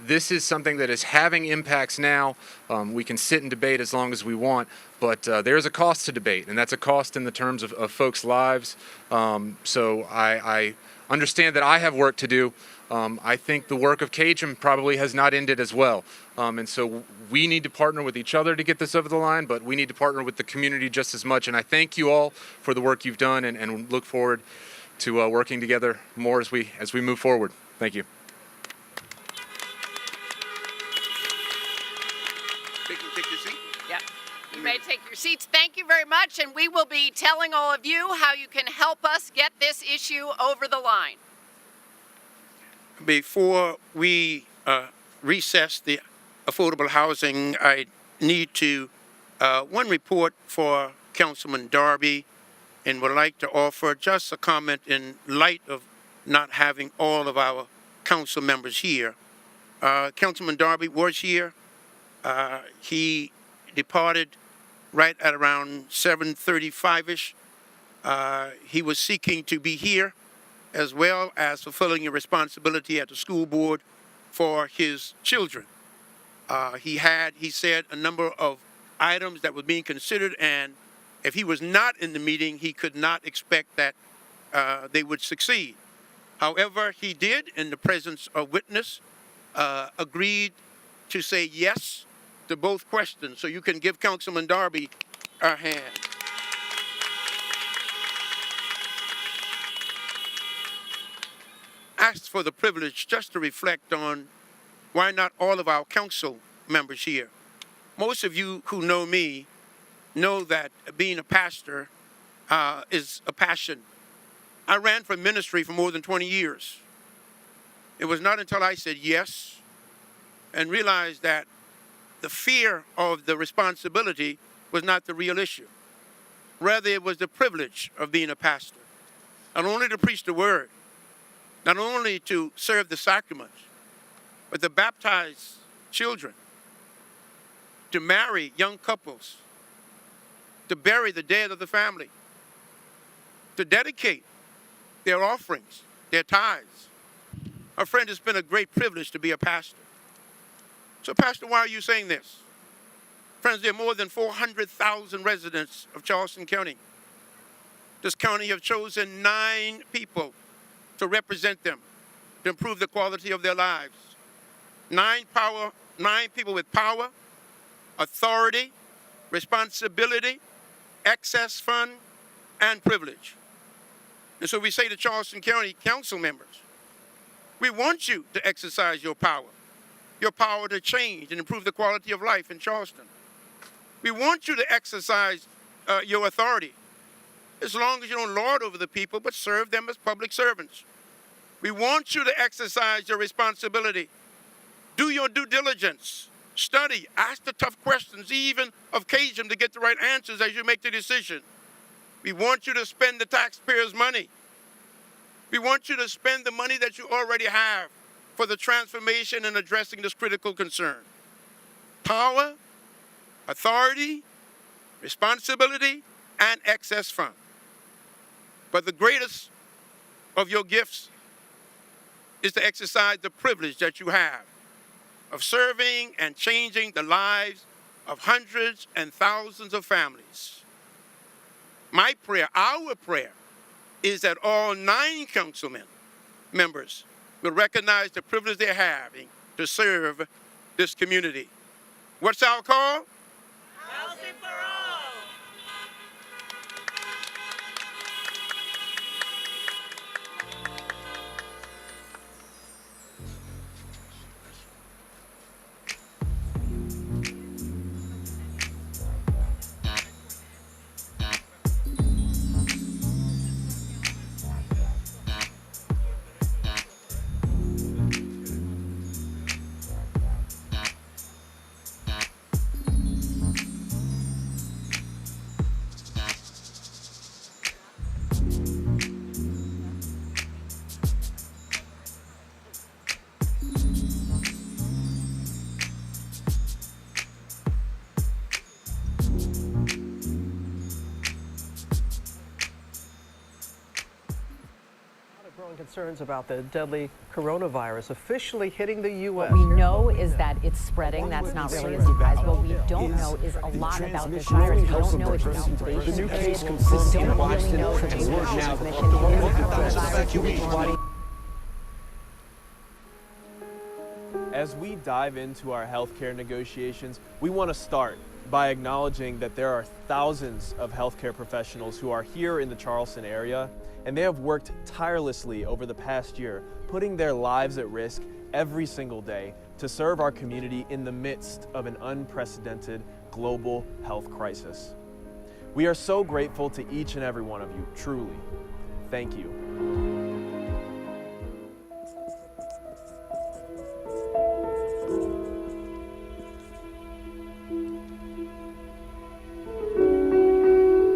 [SPEAKER 12] this is something that is having impacts now. We can sit and debate as long as we want, but there's a cost to debate, and that's a cost in the terms of folks' lives. So I understand that I have work to do. I think the work of CAJM probably has not ended as well. And so we need to partner with each other to get this over the line, but we need to partner with the community just as much. And I thank you all for the work you've done and look forward to working together more as we move forward. Thank you.
[SPEAKER 5] Take your seat.
[SPEAKER 2] Yep. You may take your seats. Thank you very much. And we will be telling all of you how you can help us get this issue over the line.
[SPEAKER 5] Before we recess the affordable housing, I need to one report for Councilman Darby, and would like to offer just a comment in light of not having all of our council members here. Councilman Darby was here. He departed right at around 7:35-ish. He was seeking to be here, as well as fulfilling a responsibility at the school board for his children. He said, a number of items that were being considered, and if he was not in the meeting, he could not expect that they would succeed. However, he did, in the presence of witness, agreed to say yes to both questions, so you can give Councilman Darby a hand. Asked for the privilege just to reflect on why not all of our council members here. Most of you who know me know that being a pastor is a passion. I ran for ministry for more than 20 years. It was not until I said yes and realized that the fear of the responsibility was not the real issue. Rather, it was the privilege of being a pastor. Not only to preach the word, not only to serve the sacraments, but to baptize children, to marry young couples, to bury the dead of the family, to dedicate their offerings, their tithes. My friend, it's been a great privilege to be a pastor. So, Pastor, why are you saying this? Friends, there are more than 400,000 residents of Charleston County. This county have chosen 9 people to represent them, to improve the quality of their lives. 9 people with power, authority, responsibility, excess fund, and privilege. And so we say to Charleston County council members, we want you to exercise your power to change and improve the quality of life in Charleston. We want you to exercise your authority, as long as you don't lord over the people, but serve them as public servants. We want you to exercise your responsibility. Do your due diligence. Study. Ask the tough questions, even of CAJM, to get the right answers as you make the decision. We want you to spend the taxpayers' money. We want you to spend the money that you already have for the transformation and addressing this critical concern. Power, authority, responsibility, and excess fund. But the greatest of your gifts is to exercise the privilege that you have of serving and changing the lives of hundreds and thousands of families. My prayer, our prayer, is that all 9 councilmen members will recognize the privilege they're having to serve this community. What's our call?
[SPEAKER 13] Housing for all.
[SPEAKER 14] Concerns about the deadly coronavirus officially hitting the U.S.
[SPEAKER 15] What we know is that it's spreading. That's not really a surprise. What we don't know is a lot about this virus. We don't know its incubation
[SPEAKER 16] The new
[SPEAKER 15] period.
[SPEAKER 16] case
[SPEAKER 15] We
[SPEAKER 16] confirms
[SPEAKER 15] don't
[SPEAKER 16] the
[SPEAKER 15] really know the
[SPEAKER 16] transmission
[SPEAKER 15] transmission.
[SPEAKER 16] As we dive into our healthcare negotiations, we want to start by acknowledging that there are thousands of healthcare professionals who are here in the Charleston area, and they have worked tirelessly over the past year, putting their lives at risk every single day to serve our community in the midst of an unprecedented global health crisis. We are so grateful to each and every one of you, truly. Thank you.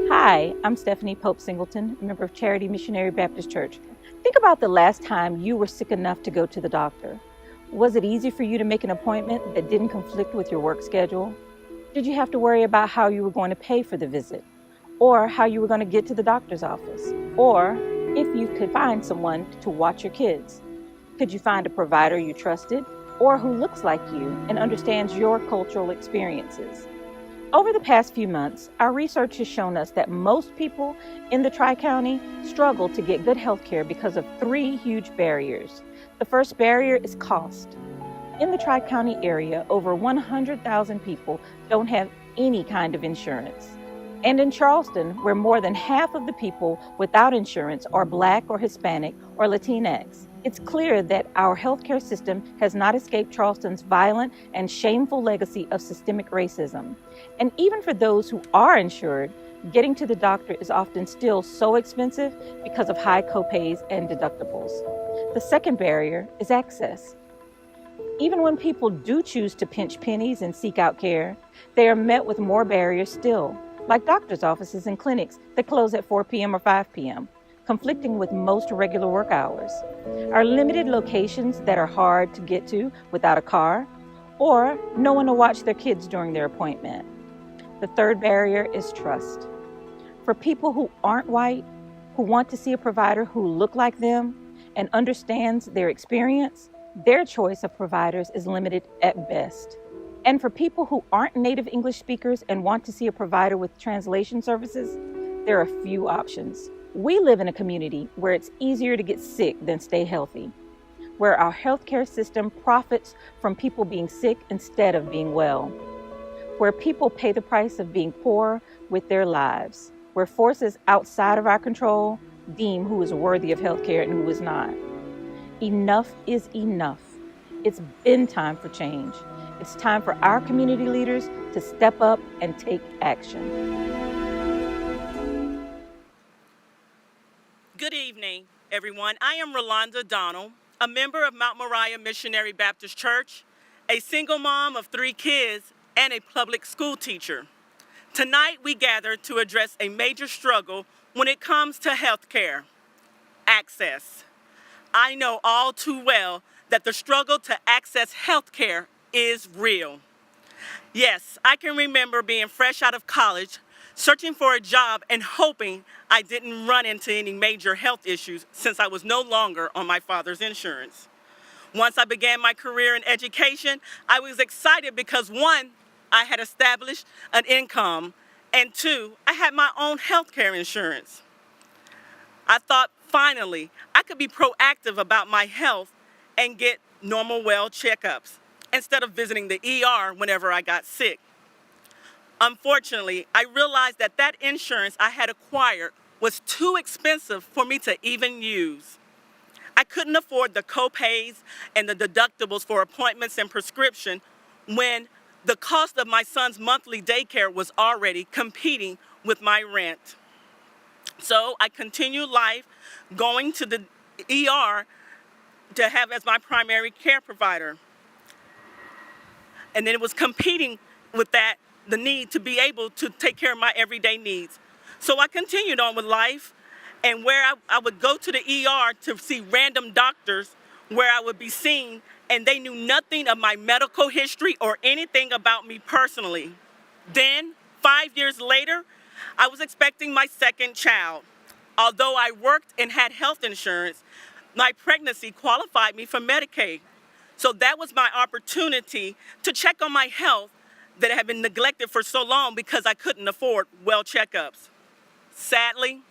[SPEAKER 17] Hi, I'm Stephanie Pope Singleton, a member of Charity Missionary Baptist Church. Think about the last time you were sick enough to go to the doctor. Was it easy for you to make an appointment that didn't conflict with your work schedule? Did you have to worry about how you were going to pay for the visit? Or how you were going to get to the doctor's office? Or if you could find someone to watch your kids? Could you find a provider you trusted or who looks like you and understands your cultural experiences? Over the past few months, our research has shown us that most people in the Tri-County struggle to get good health care because of 3 huge barriers. The first barrier is cost. In the Tri-County area, over 100,000 people don't have any kind of insurance. And in Charleston, where more than half of the people without insurance are Black or Hispanic or Latinx, it's clear that our healthcare system has not escaped Charleston's violent and shameful legacy of systemic racism. And even for those who are insured, getting to the doctor is often still so expensive because of high copays and deductibles. The second barrier is access. Even when people do choose to pinch pennies and seek out care, they are met with more barriers still, like doctor's offices and clinics that close at 4 p.m. or 5 p.m., conflicting with most regular work hours. Our limited locations that are hard to get to without a car, or no one to watch their kids during their appointment. The third barrier is trust. For people who aren't white, who want to see a provider who look like them and understands their experience, their choice of providers is limited at best. And for people who aren't native English speakers and want to see a provider with translation services, there are few options. We live in a community where it's easier to get sick than stay healthy, where our healthcare system profits from people being sick instead of being well, where people pay the price of being poor with their lives, where forces outside of our control deem who is worthy of healthcare and who is not. Enough is enough. It's been time for change. It's time for our community leaders to step up and take action.
[SPEAKER 18] Good evening, everyone. I am Rolanda Donald, a member of Mount Moriah Missionary Baptist Church, a single mom of 3 kids, and a public school teacher. Tonight, we gather to address a major struggle when it comes to health care: access. I know all too well that the struggle to access health care is real. Yes, I can remember being fresh out of college, searching for a job and hoping I didn't run into any major health issues since I was no longer on my father's insurance. Once I began my career in education, I was excited because 1, I had established an income, and 2, I had my own health care insurance. I thought finally I could be proactive about my health and get normal well checkups instead of visiting the ER whenever I got sick. Unfortunately, I realized that that insurance I had acquired was too expensive for me to even use. I couldn't afford the copays and the deductibles for appointments and prescription when the cost of my son's monthly daycare was already competing with my rent. So I continued life going to the ER to have as my primary care provider. And then it was competing with that, the need to be able to take care of my everyday needs. So I continued on with life, and where I would go to the ER to see random doctors where I would be seen, and they knew nothing of my medical history or anything about me personally. Then, 5 years later, I was expecting my second child. Although I worked and had health insurance, my pregnancy qualified me for Medicaid. So that was my opportunity to check on my health that had been neglected for so long because I couldn't afford well checkups. Sadly,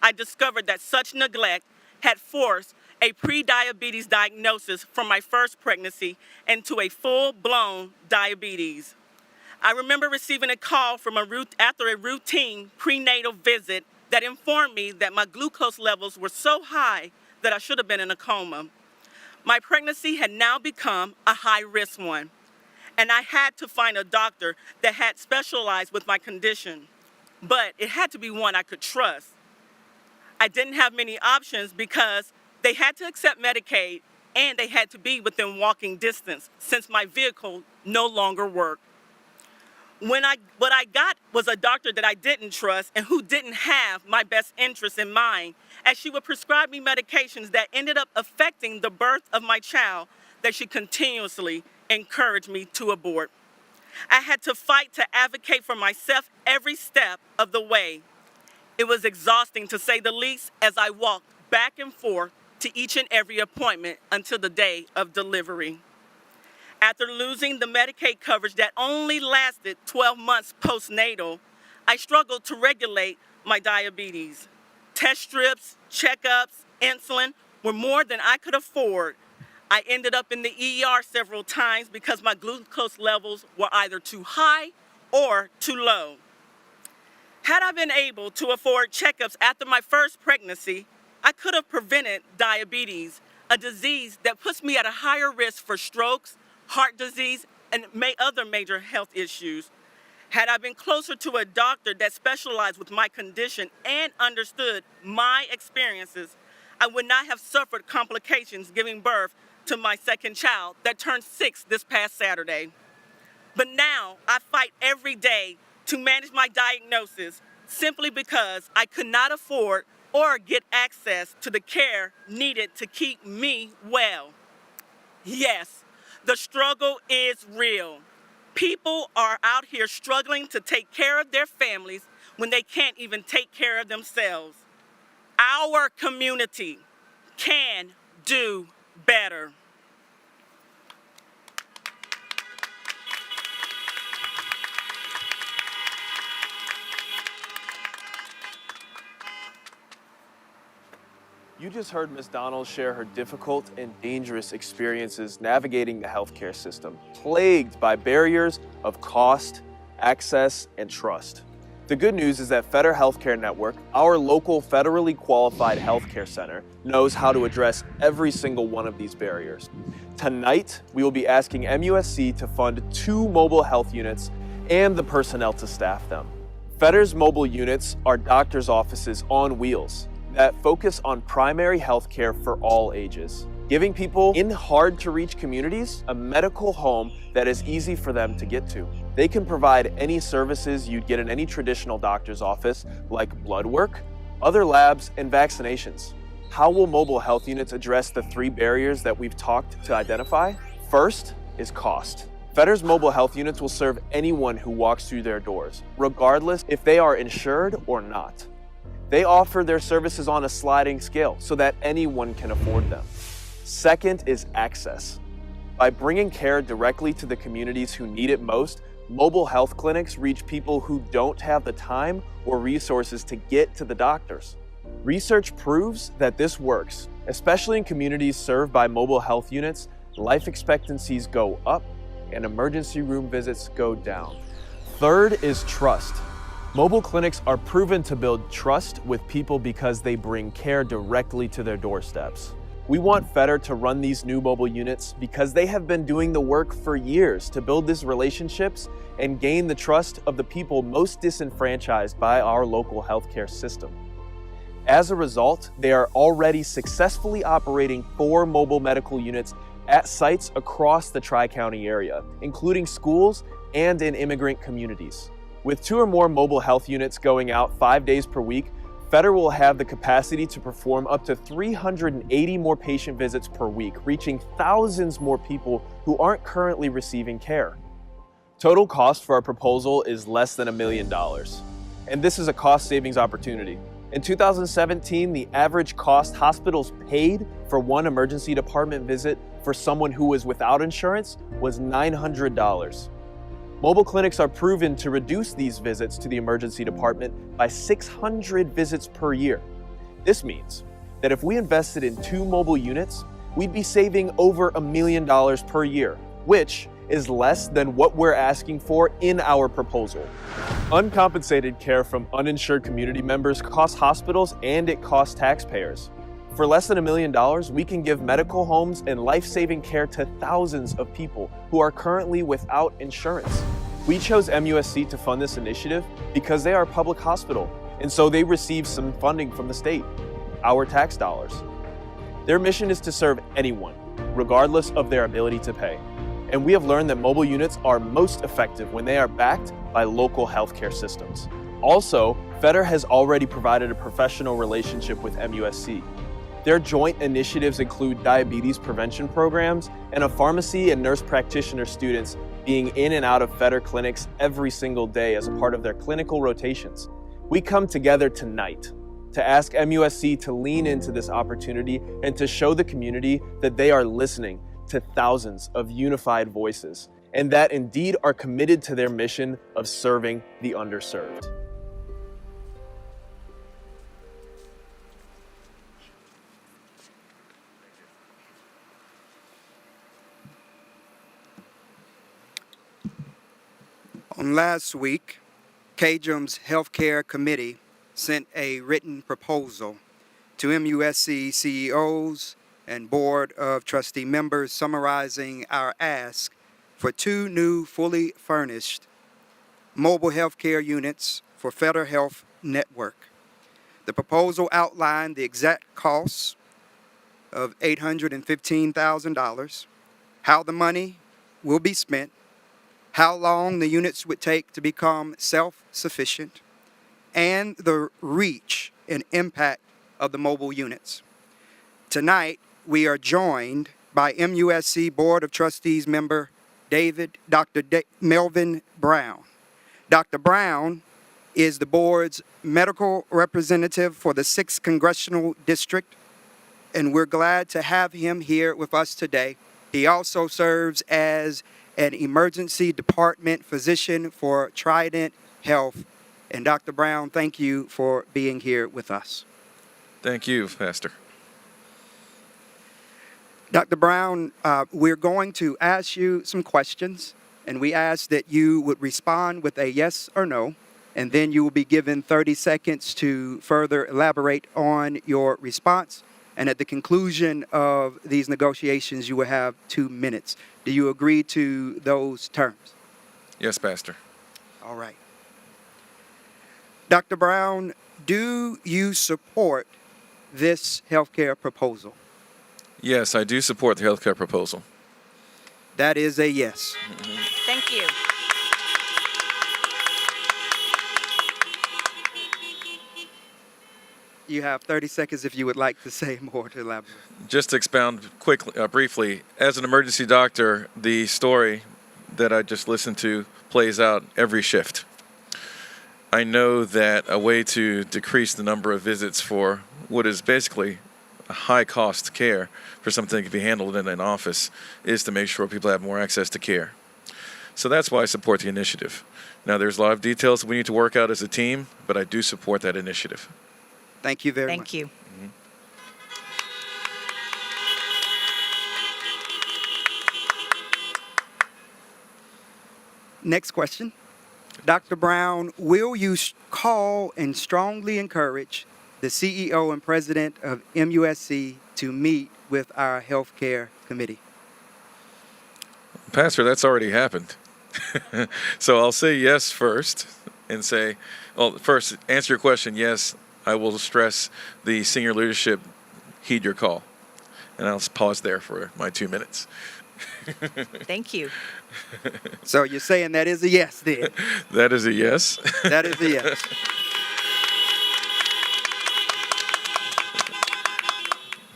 [SPEAKER 18] I discovered that such neglect had forced a pre-diabetes diagnosis from my first pregnancy into a full-blown diabetes. I remember receiving a call from after a routine prenatal visit that informed me that my glucose levels were so high that I should have been in a coma. My pregnancy had now become a high-risk one, and I had to find a doctor that had specialized with my condition, but it had to be one I could trust. I didn't have many options because they had to accept Medicaid and they had to be within walking distance since my vehicle no longer worked. What I got was a doctor that I didn't trust and who didn't have my best interests in mind, as she would prescribe me medications that ended up affecting the birth of my child that she continuously encouraged me to abort. I had to fight to advocate for myself every step of the way. It was exhausting, to say the least, as I walked back and forth to each and every appointment until the day of delivery. After losing the Medicaid coverage that only lasted 12 months postnatal, I struggled to regulate my diabetes. Test strips, checkups, insulin were more than I could afford. I ended up in the ER several times because my glucose levels were either too high or too low. Had I been able to afford checkups after my first pregnancy, I could have prevented diabetes, a disease that puts me at a higher risk for strokes, heart disease, and other major health issues. Had I been closer to a doctor that specialized with my condition and understood my experiences, I would not have suffered complications giving birth to my second child that turned 6 this past Saturday. But now I fight every day to manage my diagnosis simply because I could not afford or get access to the care needed to keep me well. Yes, the struggle is real. People are out here struggling to take care of their families when they can't even take care of themselves. Our community can do better.
[SPEAKER 16] You just heard Ms. Donald share her difficult and dangerous experiences navigating the healthcare system, plagued by barriers of cost, access, and trust. The good news is that Fetter Healthcare Network, our local federally qualified healthcare center, knows how to address every single one of these barriers. Tonight, we will be asking MUSC to fund 2 mobile health units and the personnel to staff them. Fetter's mobile units are doctor's offices on wheels that focus on primary health care for all ages, giving people in hard-to-reach communities a medical home that is easy for them to get to. They can provide any services you'd get in any traditional doctor's office, like blood work, other labs, and vaccinations. How will mobile health units address the 3 barriers that we've talked to identify? First is cost. Fetter's mobile health units will serve anyone who walks through their doors, regardless if they are insured or not. They offer their services on a sliding scale so that anyone can afford them. Second is access. By bringing care directly to the communities who need it most, mobile health clinics reach people who don't have the time or resources to get to the doctors. Research proves that this works, especially in communities served by mobile health units. Life expectancies go up and emergency room visits go down. Third is trust. Mobile clinics are proven to build trust with people because they bring care directly to their doorsteps. We want Fetter to run these new mobile units because they have been doing the work for years to build these relationships and gain the trust of the people most disenfranchised by our local healthcare system. As a result, they are already successfully operating 4 mobile medical units at sites across the Tri-County area, including schools and in immigrant communities. With 2 or more mobile health units going out 5 days per week, Fetter will have the capacity to perform up to 380 more patient visits per week, reaching thousands more people who aren't currently receiving care. Total cost for our proposal is less than $1 million, and this is a cost savings opportunity. In 2017, the average cost hospitals paid for one emergency department visit for someone who was without insurance was $900. Mobile clinics are proven to reduce these visits to the emergency department by 600 visits per year. This means that if we invested in 2 mobile units, we'd be saving over $1 million per year, which is less than what we're asking for in our proposal. Uncompensated care from uninsured community members costs hospitals and it costs taxpayers. For less than $1 million, we can give medical homes and life-saving care to thousands of people who are currently without insurance. We chose MUSC to fund this initiative because they are a public hospital, and so they receive some funding from the state, our tax dollars. Their mission is to serve anyone, regardless of their ability to pay. And we have learned that mobile units are most effective when they are backed by local healthcare systems. Also, Fetter has already provided a professional relationship with MUSC. Their joint initiatives include diabetes prevention programs and a pharmacy and nurse practitioner students being in and out of Fetter clinics every single day as a part of their clinical rotations. We come together tonight to ask MUSC to lean into this opportunity and to show the community that they are listening to thousands of unified voices and that indeed are committed to their mission of serving the underserved.
[SPEAKER 6] On last week, CAJM's Healthcare Committee sent a written proposal to MUSC CEOs and Board of Trustee members summarizing our ask for 2 new fully furnished mobile healthcare units for Federal Health Network. The proposal outlined the exact costs of $815,000, how the money will be spent, how long the units would take to become self-sufficient, and the reach and impact of the mobile units. Tonight, we are joined by MUSC Board of Trustees member Dr. Melvin Brown. Dr. Brown is the board's medical representative for the 6th Congressional District, and we're glad to have him here with us today. He also serves as an emergency department physician for Trident Health. And Dr. Brown, thank you for being here with us.
[SPEAKER 19] Thank you, Pastor.
[SPEAKER 6] Dr. Brown, we're going to ask you some questions, and we ask that you would respond with a yes or no, and then you will be given 30 seconds to further elaborate on your response. And at the conclusion of these negotiations, you will have 2 minutes. Do you agree to those terms?
[SPEAKER 19] Yes, Pastor.
[SPEAKER 6] All right. Dr. Brown, do you support this healthcare proposal?
[SPEAKER 19] Yes, I do support the healthcare proposal.
[SPEAKER 6] That is a yes.
[SPEAKER 7] Thank you.
[SPEAKER 6] You have 30 seconds if you would like to say more to elaborate.
[SPEAKER 19] Just to expound briefly, as an emergency doctor, the story that I just listened to plays out every shift. I know that a way to decrease the number of visits for what is basically a high-cost care for something that can be handled in an office is to make sure people have more access to care. So that's why I support the initiative. Now, there's a lot of details that we need to work out as a team, but I do support that initiative.
[SPEAKER 6] Thank you very much.
[SPEAKER 7] Thank you.
[SPEAKER 6] Next question. Dr. Brown, will you call and strongly encourage the CEO and president of MUSC to meet with our healthcare committee?
[SPEAKER 19] Pastor, that's already happened. So I'll say yes first and say, well, first, answer your question, yes, I will stress the senior leadership heed your call. And I'll pause there for my 2 minutes.
[SPEAKER 7] Thank you.
[SPEAKER 6] So you're saying that is a yes then?
[SPEAKER 19] That is a yes.
[SPEAKER 6] That is a yes.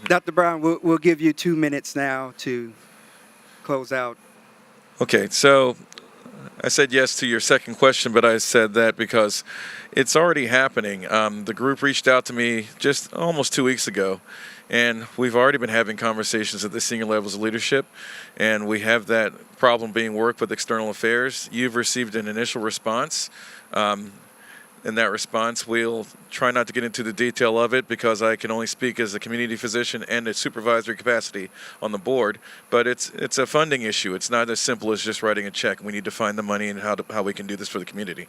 [SPEAKER 6] Dr. Brown, we'll give you 2 minutes now to close out.
[SPEAKER 19] Okay, so I said yes to your second question, but I said that because it's already happening. The group reached out to me just almost 2 weeks ago, and we've already been having conversations at the senior levels of leadership, and we have that problem being worked with external affairs. You've received an initial response. In that response, we'll try not to get into the detail of it because I can only speak as a community physician and a supervisory capacity on the board. But it's a funding issue. It's not as simple as just writing a check. We need to find the money and how we can do this for the community.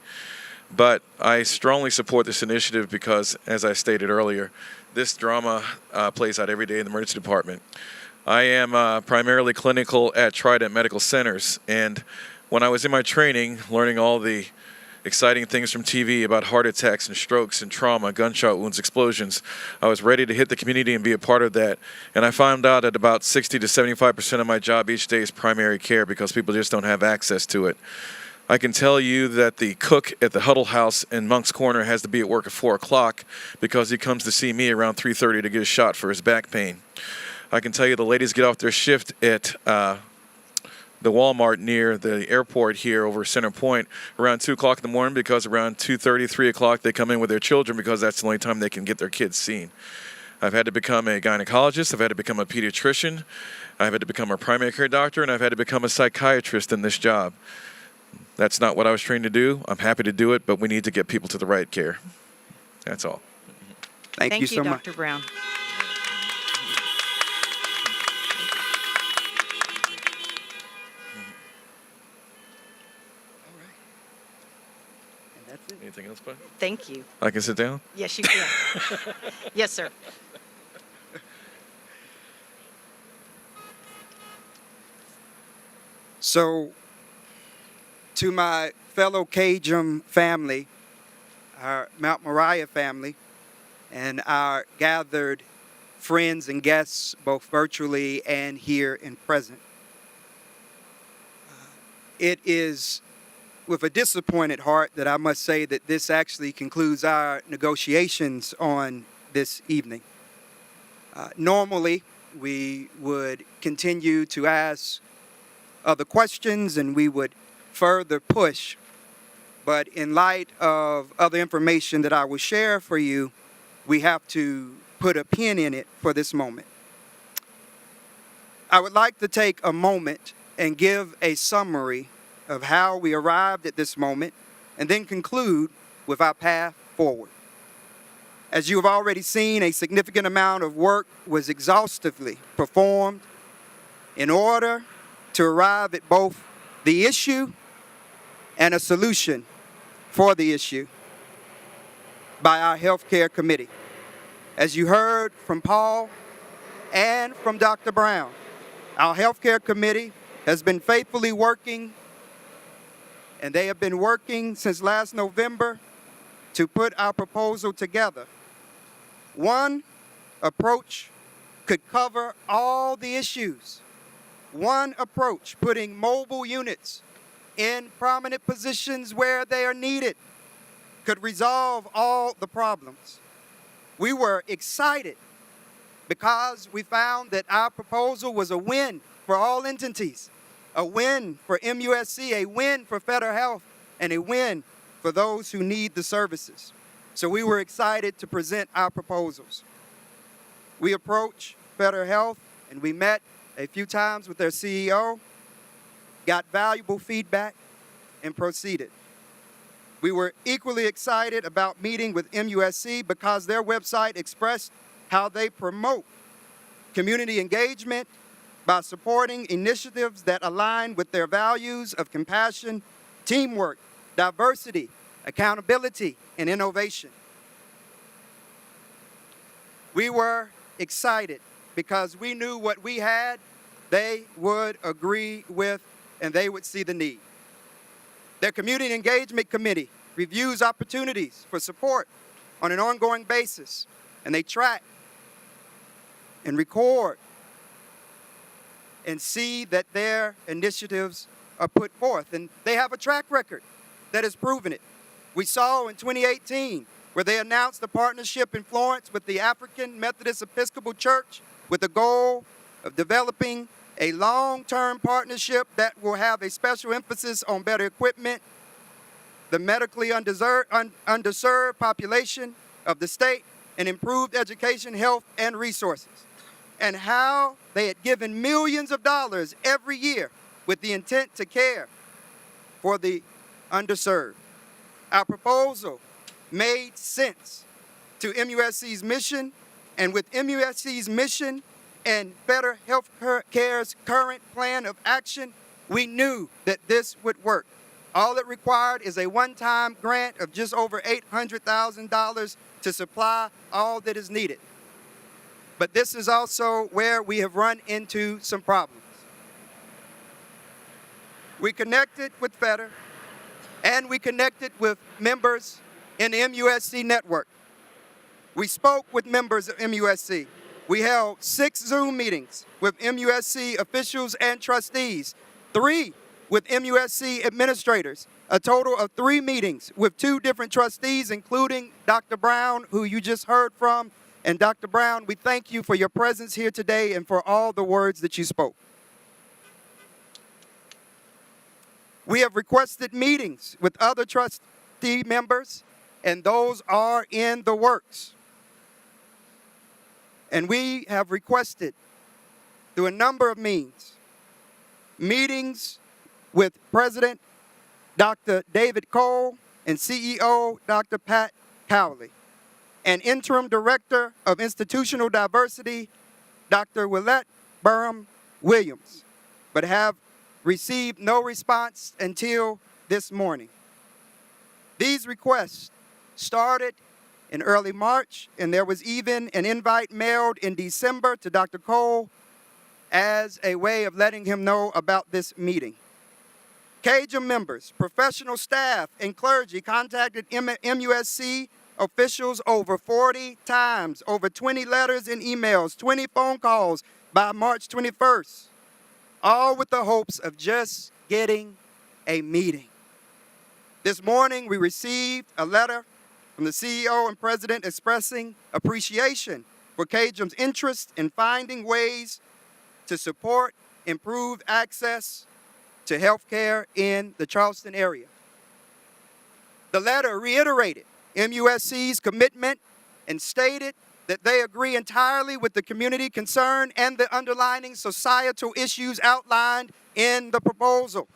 [SPEAKER 19] But I strongly support this initiative because, as I stated earlier, this drama plays out every day in the emergency department. I am primarily clinical at Trident Medical Centers, and when I was in my training, learning all the exciting things from TV about heart attacks and strokes and trauma, gunshot wounds, explosions, I was ready to hit the community and be a part of that. And I found out that about 60 to 75% of my job each day is primary care because people just don't have access to it. I can tell you that the cook at the Huddle House in Monk's Corner has to be at work at 4 o'clock because he comes to see me around 3:30 to get a shot for his back pain. I can tell you the ladies get off their shift at the Walmart near the airport here over Center Point around 2 o'clock in the morning because around 2:30, 3 o'clock they come in with their children because that's the only time they can get their kids seen. I've had to become a gynecologist, I've had to become a pediatrician, I've had to become a primary care doctor, and I've had to become a psychiatrist in this job. That's not what I was trained to do. I'm happy to do it, but we need to get people to the right care. That's all.
[SPEAKER 6] Thank you so much.
[SPEAKER 7] Dr. Brown.
[SPEAKER 19] anything else, but
[SPEAKER 7] Thank you.
[SPEAKER 19] I can sit down?
[SPEAKER 7] Yes, you can. Yes, sir.
[SPEAKER 6] So, to my fellow CAJM family, our Mount Moriah family, and our gathered friends and guests, both virtually and here in present, it is with a disappointed heart that I must say that this actually concludes our negotiations on this evening. Normally, we would continue to ask other questions and we would further push, but in light of other information that I will share for you, we have to put a pin in it for this moment. I would like to take a moment and give a summary of how we arrived at this moment, and then conclude with our path forward. As you have already seen, a significant amount of work was exhaustively performed in order to arrive at both the issue and a solution for the issue by our healthcare committee. As you heard from Paul and from Dr. Brown, our healthcare committee has been faithfully working, and they have been working since last November to put our proposal together. One approach could cover all the issues. One approach, putting mobile units in prominent positions where they are needed, could resolve all the problems. We were excited because we found that our proposal was a win for all entities, a win for MUSC, a win for Federal Health, and a win for those who need the services. So we were excited to present our proposals. We approached Federal Health and we met a few times with their CEO, got valuable feedback, and proceeded. We were equally excited about meeting with MUSC because their website expressed how they promote community engagement by supporting initiatives that align with their values of compassion, teamwork, diversity, accountability, and innovation. We were excited because we knew what we had, they would agree with, and they would see the need. Their Community Engagement Committee reviews opportunities for support on an ongoing basis, and they track and record and see that their initiatives are put forth. And they have a track record that has proven it. We saw in 2018 where they announced a partnership in Florence with the African Methodist Episcopal Church with the goal of developing a long-term partnership that will have a special emphasis on better equipment, the medically underserved population of the state, and improved education, health, and resources. And how they had given millions of dollars every year with the intent to care for the underserved. Our proposal made sense to MUSC's mission, and with MUSC's mission and Better Health Care's current plan of action, we knew that this would work. All it required is a one-time grant of just over $800,000 to supply all that is needed. But this is also where we have run into some problems. We connected with Feder, and we connected with members in the MUSC network. We spoke with members of MUSC. We held 6 Zoom meetings with MUSC officials and trustees, 3 with MUSC administrators, a total of 3 meetings with 2 different trustees, including Dr. Brown, who you just heard from. And Dr. Brown, we thank you for your presence here today and for all the words that you spoke. We have requested meetings with other trustee members, and those are in the works. And we have requested, through a number of means, meetings with President Dr. David Cole and CEO Dr. Pat Cowley, and Interim Director of Institutional Diversity, Dr. Willette Burham Williams, but have received no response until this morning. These requests started in early March, and there was even an invite mailed in December to Dr. Cole as a way of letting him know about this meeting. CAJM members, professional staff, and clergy contacted MUSC officials over 40 times, over 20 letters and emails, 20 phone calls by March 21st, all with the hopes of just getting a meeting. This morning, we received a letter from the CEO and president expressing appreciation for CAJM's interest in finding ways to support improved access to health care in the Charleston area. The letter reiterated MUSC's commitment and stated that they agree entirely with the community concern and the underlying societal issues outlined in the proposal.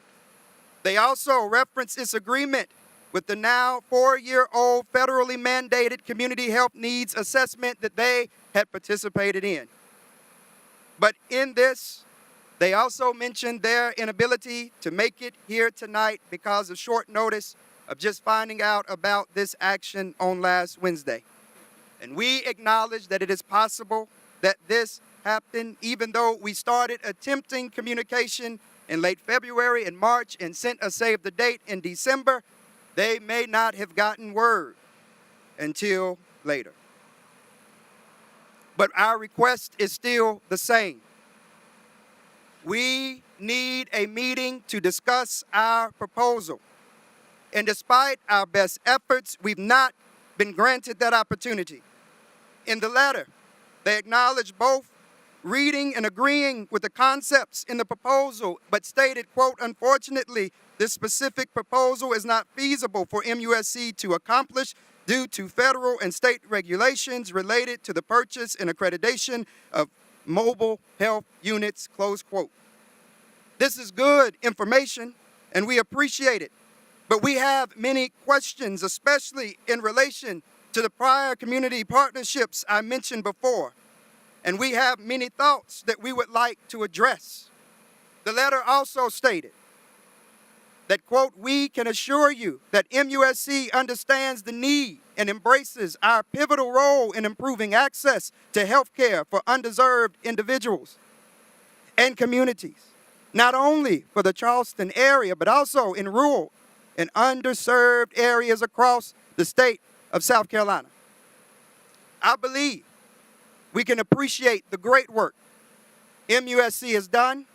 [SPEAKER 6] They also referenced its agreement with the now 4-year-old federally mandated community health needs assessment that they had participated in. But in this, they also mentioned their inability to make it here tonight because of short notice of just finding out about this action on last Wednesday. And we acknowledge that it is possible that this happened, even though we started attempting communication in late February and March and sent a save the date in December. They may not have gotten word until later. But our request is still the same. We need a meeting to discuss our proposal. And despite our best efforts, we've not been granted that opportunity. In the letter, they acknowledge both reading and agreeing with the concepts in the proposal, but stated, quote, unfortunately, this specific proposal is not feasible for MUSC to accomplish due to federal and state regulations related to the purchase and accreditation of mobile health units, close quote. This is good information, and we appreciate it. But we have many questions, especially in relation to the prior community partnerships I mentioned before. And we have many thoughts that we would like to address. The letter also stated that, quote, we can assure you that MUSC understands the need and embraces our pivotal role in improving access to health care for undeserved individuals and communities, not only for the Charleston area, but also in rural and underserved areas across the state of South Carolina. I believe we can appreciate the great work MUSC has done.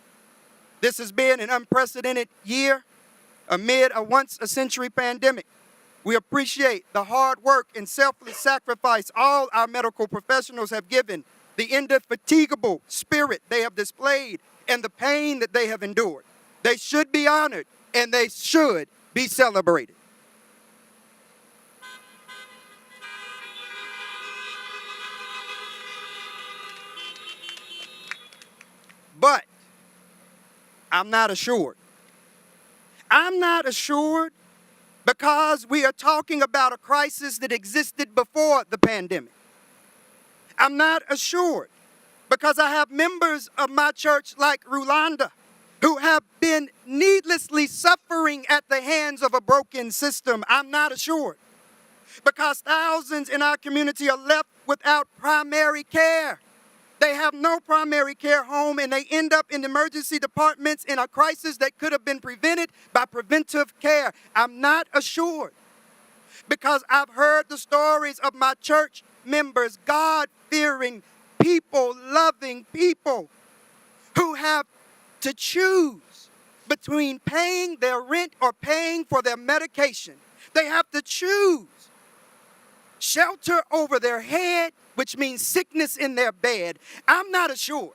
[SPEAKER 6] This has been an unprecedented year amid a once-a-century pandemic. We appreciate the hard work and selfless sacrifice all our medical professionals have given, the indefatigable spirit they have displayed, and the pain that they have endured. They should be honored, and they should be celebrated. But I'm not assured. I'm not assured because we are talking about a crisis that existed before the pandemic. I'm not assured because I have members of my church like Rulanda who have been needlessly suffering at the hands of a broken system. I'm not assured because thousands in our community are left without primary care. They have no primary care home, and they end up in emergency departments in a crisis that could have been prevented by preventive care. I'm not assured because I've heard the stories of my church members, God-fearing people, loving people, who have to choose between paying their rent or paying for their medication. They have to choose shelter over their head, which means sickness in their bed. I'm not assured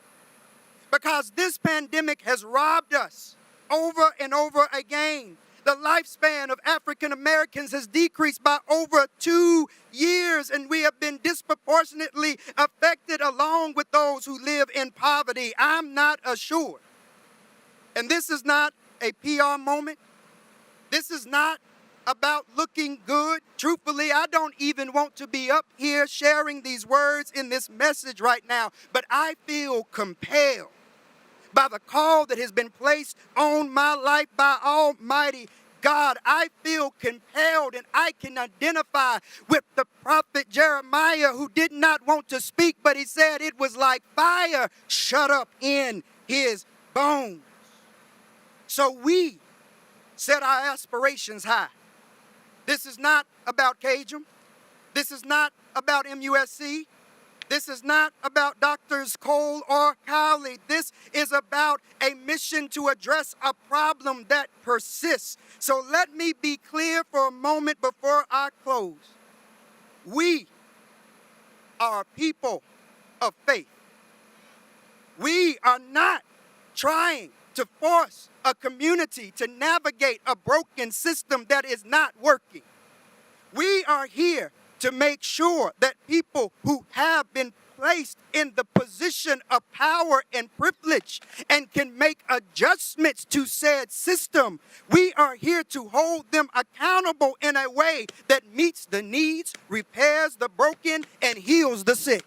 [SPEAKER 6] because this pandemic has robbed us over and over again. The lifespan of African Americans has decreased by over 2 years, and we have been disproportionately affected along with those who live in poverty. I'm not assured. And this is not a PR moment. This is not about looking good. Truthfully, I don't even want to be up here sharing these words in this message right now, but I feel compelled by the call that has been placed on my life by Almighty God, I feel compelled and I can identify with the prophet Jeremiah, who did not want to speak, but he said it was like fire shut up in his bones. So we set our aspirations high. This is not about CAJM. This is not about MUSC. This is not about Doctors Cole or Cowley. This is about a mission to address a problem that persists. So let me be clear for a moment before I close. We are people of faith. We are not trying to force a community to navigate a broken system that is not working. We are here to make sure that people who have been placed in the position of power and privilege and can make adjustments to said system, we are here to hold them accountable in a way that meets the needs, repairs the broken, and heals the sick.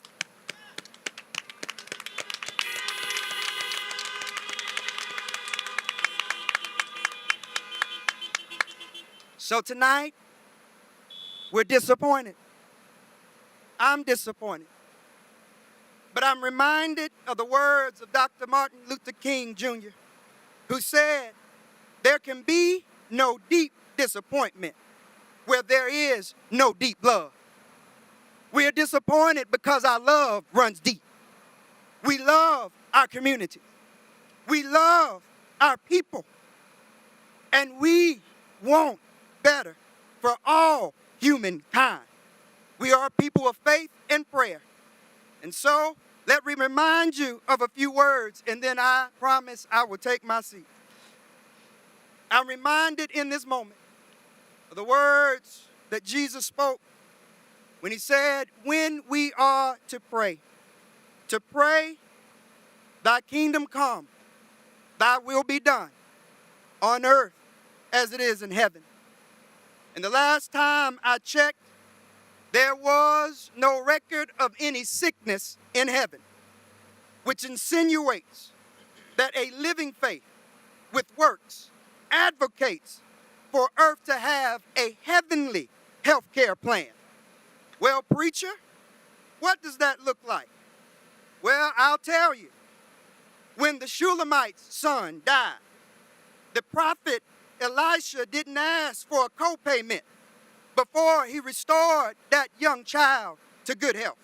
[SPEAKER 6] So tonight, we're disappointed. I'm disappointed. But I'm reminded of the words of Dr. Martin Luther King Jr., who said, there can be no deep disappointment where there is no deep love. We are disappointed because our love runs deep. We love our community. We love our people. And we want better for all humankind. We are a people of faith and prayer. And so, let me remind you of a few words, and then I promise I will take my seat. I'm reminded in this moment of the words that Jesus spoke when he said, when we are to pray, thy kingdom come, thy will be done on earth as it is in heaven. And the last time I checked, there was no record of any sickness in heaven, which insinuates that a living faith with works advocates for earth to have a heavenly health care plan. Well, preacher, what does that look like? Well, I'll tell you. When the Shulamite's son died, the prophet Elisha didn't ask for a co-payment before he restored that young child to good health.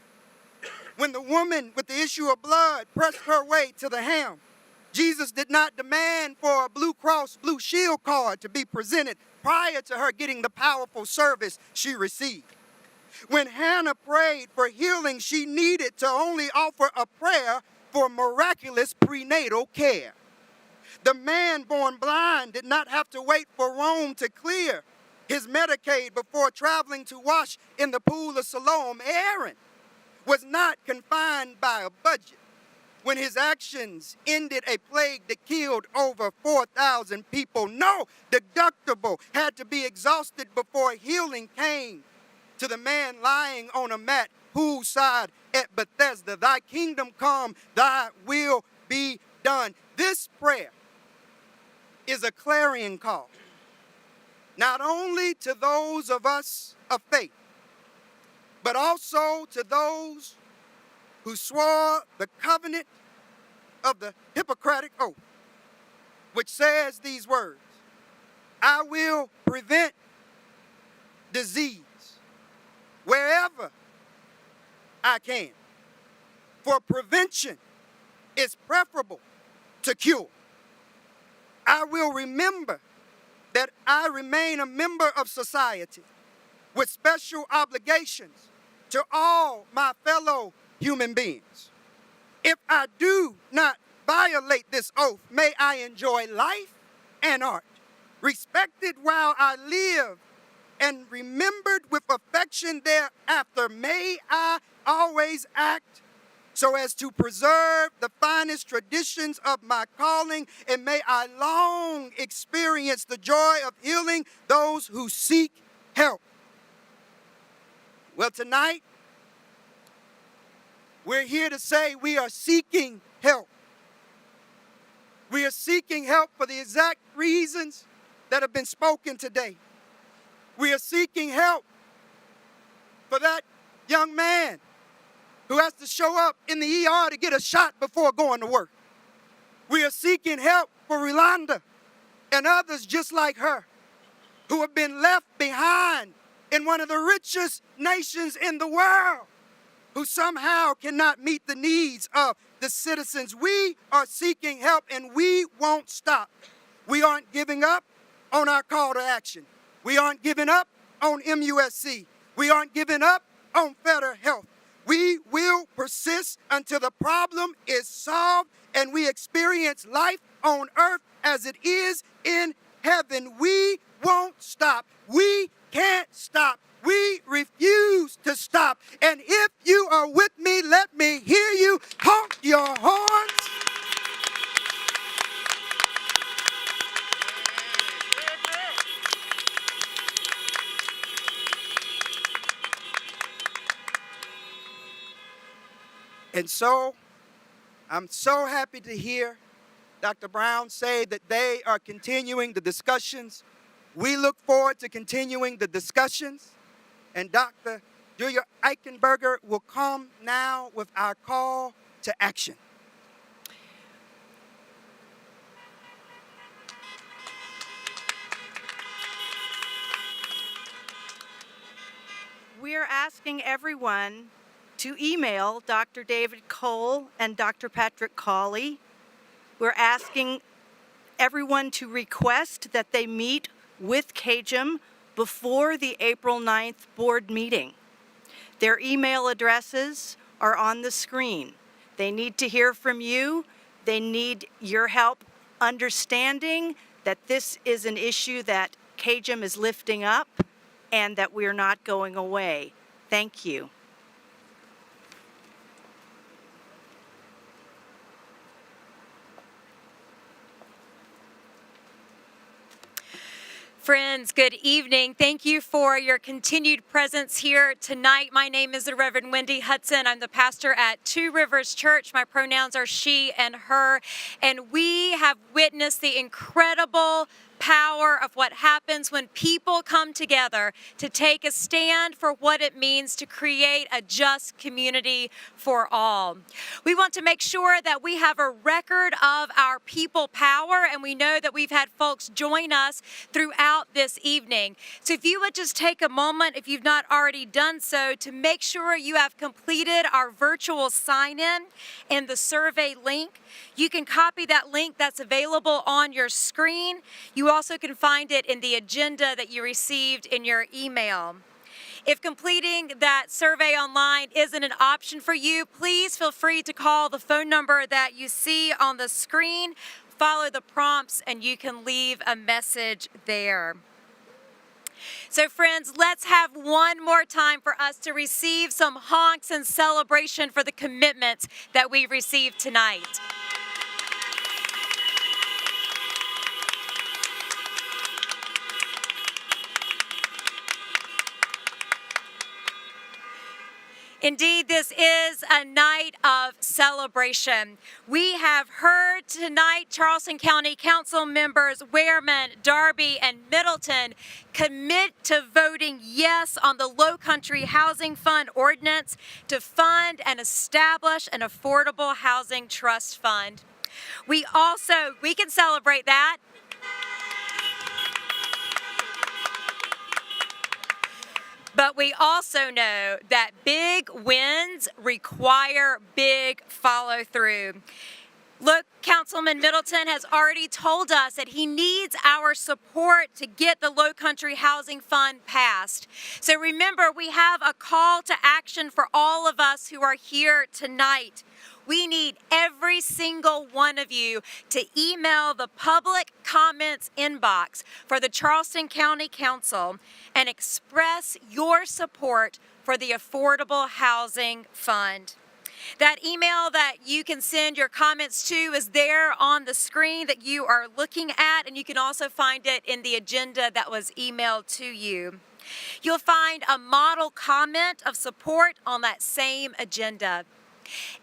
[SPEAKER 6] When the woman with the issue of blood pressed her way to the ham, Jesus did not demand for a Blue Cross Blue Shield card to be presented prior to her getting the powerful service she received. When Hannah prayed for healing, she needed to only offer a prayer for miraculous prenatal care. The man born blind did not have to wait for Rome to clear his Medicaid before traveling to wash in the pool of Siloam. Aaron was not confined by a budget when his actions ended a plague that killed over 4,000 people. No deductible had to be exhausted before healing came to the man lying on a mat poolside at Bethesda. Thy kingdom come, thy will be done. This prayer is a clarion call, not only to those of us of faith, but also to those who swore the covenant of the Hippocratic Oath, which says these words: I will prevent disease wherever I can, for prevention is preferable to cure. I will remember that I remain a member of society with special obligations to all my fellow human beings. If I do not violate this oath, may I enjoy life and art, respected while I live, and remembered with affection thereafter. May I always act so as to preserve the finest traditions of my calling, and may I long experience the joy of healing those who seek help. Well, tonight, we're here to say we are seeking help. We are seeking help for the exact reasons that have been spoken today. We are seeking help for that young man who has to show up in the ER to get a shot before going to work. We are seeking help for Rolanda and others just like her who have been left behind in one of the richest nations in the world, who somehow cannot meet the needs of the citizens. We are seeking help, and we won't stop. We aren't giving up on our call to action. We aren't giving up on MUSC. We aren't giving up on Federal Health. We will persist until the problem is solved and we experience life on earth as it is in heaven. We won't stop. We can't stop. We refuse to stop. And if you are with me, let me hear you honk your horns. And so, I'm so happy to hear Dr. Brown say that they are continuing the discussions. We look forward to continuing the discussions. And Dr. Julia Eichenberger will come now with our call to action.
[SPEAKER 7] We're asking everyone to email Dr. David Cole and Dr. Patrick Cawley. We're asking everyone to request that they meet with CAJM before the April 9th board meeting. Their email addresses are on the screen. They need to hear from you. They need your help understanding that this is an issue that CAJM is lifting up and that we're not going away. Thank you.
[SPEAKER 20] Friends, good evening. Thank you for your continued presence here tonight. My name is the Reverend Wendy Hudson. I'm the pastor at Two Rivers Church. My pronouns are she and her. And we have witnessed the incredible power of what happens when people come together to take a stand for what it means to create a just community for all. We want to make sure that we have a record of our people power, and we know that we've had folks join us throughout this evening. So if you would just take a moment, if you've not already done so, to make sure you have completed our virtual sign-in and the survey link. You can copy that link that's available on your screen. You also can find it in the agenda that you received in your email. If completing that survey online isn't an option for you, please feel free to call the phone number that you see on the screen, follow the prompts, and you can leave a message there. So friends, let's have one more time for us to receive some honks and celebration for the commitments that we received tonight. Indeed, this is a night of celebration. We have heard tonight Charleston County Council members Wehrman, Darby, and Middleton commit to voting yes on the Low Country Housing Fund ordinance to fund and establish an affordable housing trust fund. We can celebrate that. But we also know that big wins require big follow-through. Look, Councilman Middleton has already told us that he needs our support to get the Low Country Housing Fund passed. So remember, we have a call to action for all of us who are here tonight. We need every single one of you to email the public comments inbox for the Charleston County Council and express your support for the Affordable Housing Fund. That email that you can send your comments to is there on the screen that you are looking at, and you can also find it in the agenda that was emailed to you. You'll find a model comment of support on that same agenda.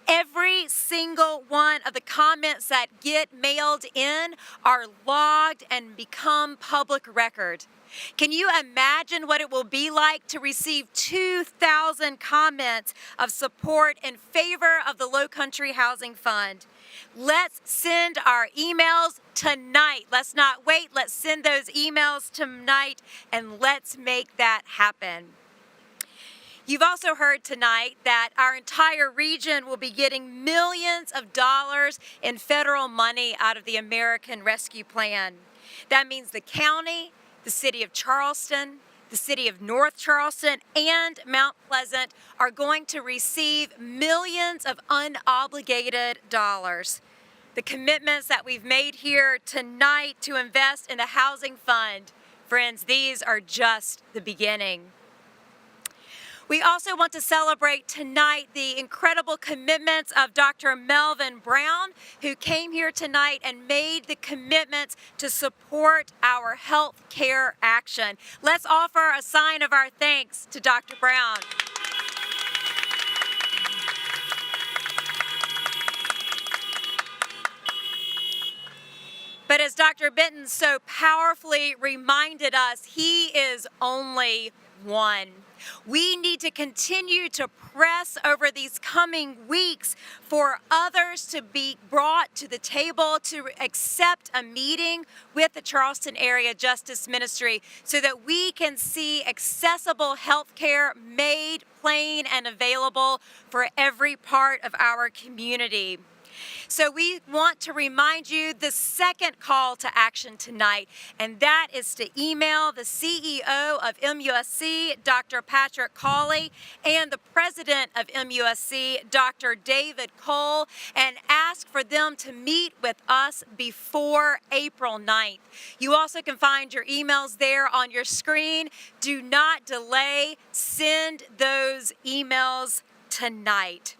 [SPEAKER 20] Every single one of the comments that get mailed in are logged and become public record. Can you imagine what it will be like to receive 2,000 comments of support in favor of the Low Country Housing Fund? Let's send our emails tonight. Let's not wait. Let's send those emails tonight, and let's make that happen. You've also heard tonight that our entire region will be getting millions of dollars in federal money out of the American Rescue Plan. That means the county, the city of Charleston, the city of North Charleston, and Mount Pleasant are going to receive millions of unobligated dollars. The commitments that we've made here tonight to invest in the housing fund, friends, these are just the beginning. We also want to celebrate tonight the incredible commitments of Dr. Melvin Brown, who came here tonight and made the commitments to support our health care action. Let's offer a sign of our thanks to Dr. Brown. But as Dr. Benton so powerfully reminded us, he is only one. We need to continue to press over these coming weeks for others to be brought to the table to accept a meeting with the Charleston Area Justice Ministry so that we can see accessible health care made plain and available for every part of our community. So we want to remind you the second call to action tonight, and that is to email the CEO of MUSC, Dr. Patrick Cawley, and the president of MUSC, Dr. David Cole, and ask for them to meet with us before April 9th. You also can find your emails there on your screen. Do not delay. Send those emails tonight.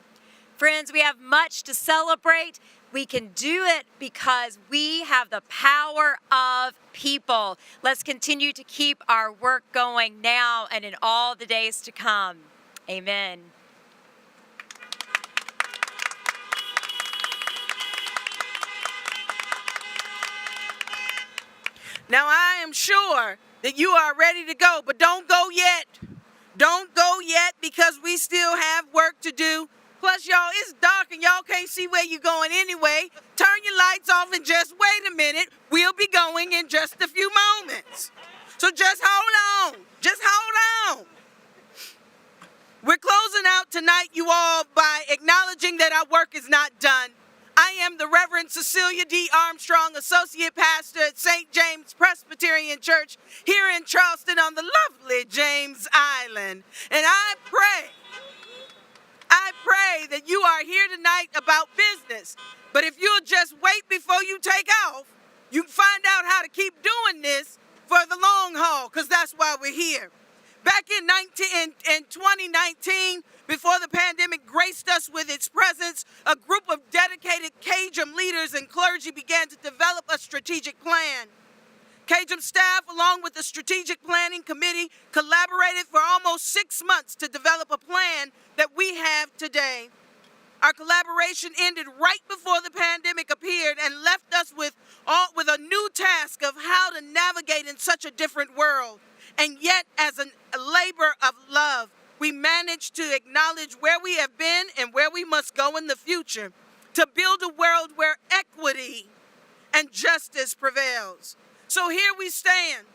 [SPEAKER 20] Friends, we have much to celebrate. We can do it because we have the power of people. Let's continue to keep our work going now and in all the days to come. Amen.
[SPEAKER 1] Now, I am sure that you are ready to go, but don't go yet. Don't go yet because we still have work to do. Plus, y'all, it's dark and y'all can't see where you're going anyway. Turn your lights off and just wait a minute. We'll be going in just a few moments. So just hold on. Just hold on. We're closing out tonight, you all, by acknowledging that our work is not done. I am the Reverend Cecilia D. Armstrong, Associate Pastor at St. James Presbyterian Church here in Charleston on the lovely James Island. And I pray that you are here tonight about business. But if you'll just wait before you take off, you can find out how to keep doing this for the long haul, because that's why we're here. Back in 2019, before the pandemic graced us with its presence, a group of dedicated CAJM leaders and clergy began to develop a strategic plan. CAJM staff, along with the Strategic Planning Committee, collaborated for almost 6 months to develop a plan that we have today. Our collaboration ended right before the pandemic appeared and left us with a new task of how to navigate in such a different world. And yet, as a labor of love, we managed to acknowledge where we have been and where we must go in the future to build a world where equity and justice prevails. So here we stand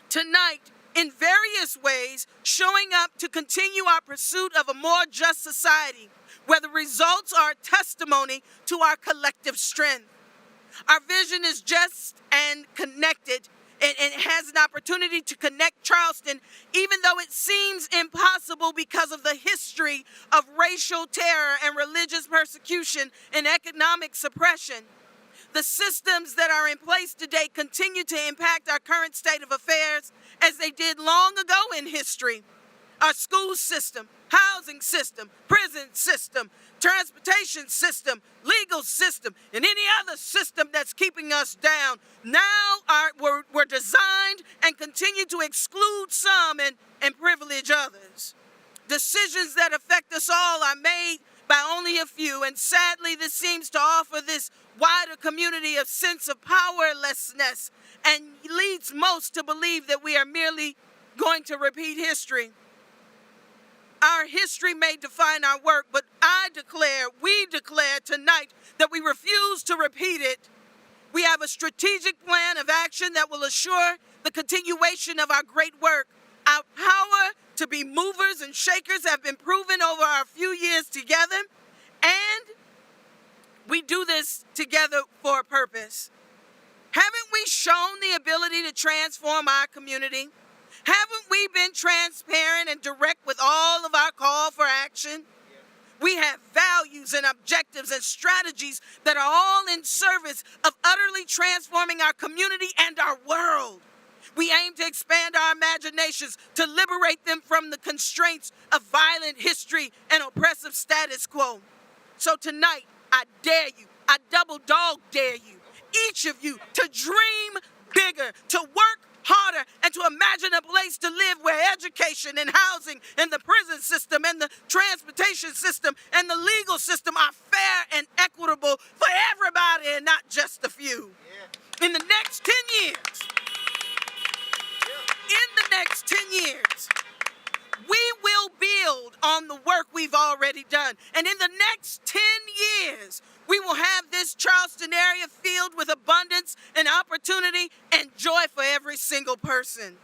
[SPEAKER 1] tonight in various ways, showing up to continue our pursuit of a more just society, where the results are testimony to our collective strength. Our vision is just and connected, and it has an opportunity to connect Charleston, even though it seems impossible because of the history of racial terror and religious persecution and economic suppression. The systems that are in place today continue to impact our current state of affairs as they did long ago in history. Our school system, housing system, prison system, transportation system, legal system, and any other system that's keeping us down now were designed and continue to exclude some and privilege others. Decisions that affect us all are made by only a few, and sadly this seems to offer this wider community a sense of powerlessness and leads most to believe that we are merely going to repeat history. Our history may define our work, but we declare tonight that we refuse to repeat it. We have a strategic plan of action that will assure the continuation of our great work. Our power to be movers and shakers have been proven over our few years together, and we do this together for a purpose. Haven't we shown the ability to transform our community? Haven't we been transparent and direct with all of our call for action? We have values and objectives and strategies that are all in service of utterly transforming our community and our world. We aim to expand our imaginations, to liberate them from the constraints of violent history and oppressive status quo. So tonight, I dare you, I double dog dare you, each of you, to dream bigger, to work harder, and to imagine a place to live where education and housing and the prison system and the transportation system and the legal system are fair and equitable for everybody and not just a few. In the next 10 years, we will build on the work we've already done. And in the next 10 years, we will have this Charleston area filled with abundance and opportunity and joy for every single person.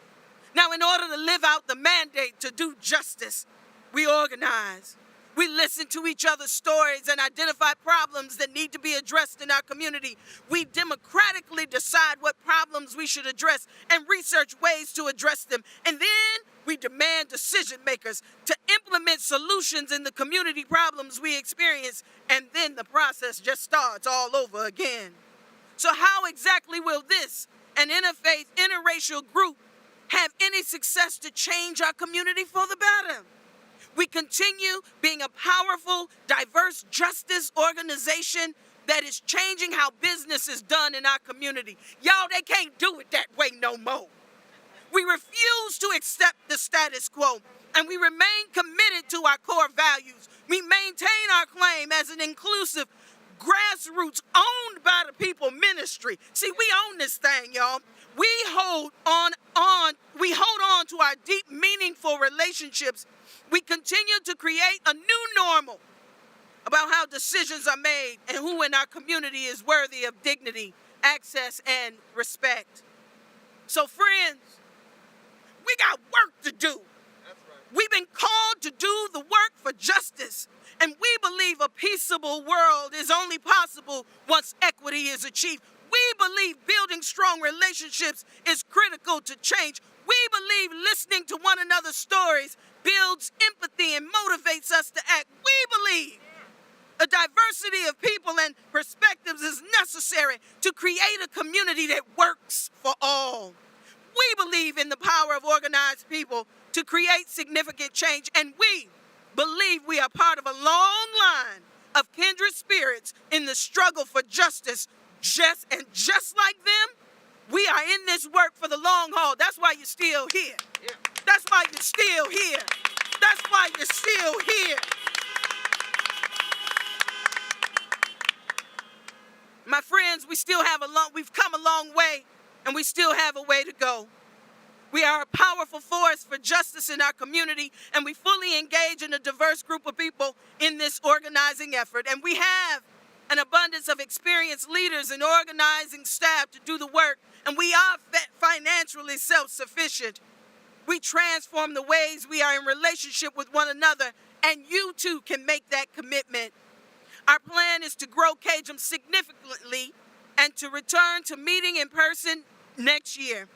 [SPEAKER 1] Now, in order to live out the mandate to do justice, we organize. We listen to each other's stories and identify problems that need to be addressed in our community. We democratically decide what problems we should address and research ways to address them. And then we demand decision makers to implement solutions in the community problems we experience. And then the process just starts all over again. So how exactly will this, an interfaith, interracial group, have any success to change our community for the better? We continue being a powerful, diverse justice organization that is changing how business is done in our community. Y'all, they can't do it that way no more. We refuse to accept the status quo, and we remain committed to our core values. We maintain our claim as an inclusive, grassroots, owned by the people ministry. See, we own this thing, y'all. We hold on to our deep, meaningful relationships. We continue to create a new normal about how decisions are made and who in our community is worthy of dignity, access, and respect. So, friends, we got work to do. We've been called to do the work for justice, and we believe a peaceable world is only possible once equity is achieved. We believe building strong relationships is critical to change. We believe listening to one another's stories builds empathy and motivates us to act. We believe a diversity of people and perspectives is necessary to create a community that works for all. We believe in the power of organized people to create significant change, and we believe we are part of a long line of kindred spirits in the struggle for justice. Just like them, we are in this work for the long haul. That's why you're still here. That's why you're still here. That's why you're still here. My friends, we've come a long way, and we still have a way to go. We are a powerful force for justice in our community, and we fully engage in a diverse group of people in this organizing effort. And we have an abundance of experienced leaders and organizing staff to do the work, and we are financially self-sufficient. We transform the ways we are in relationship with one another, and you too can make that commitment. Our plan is to grow CAJM significantly and to return to meeting in person next year.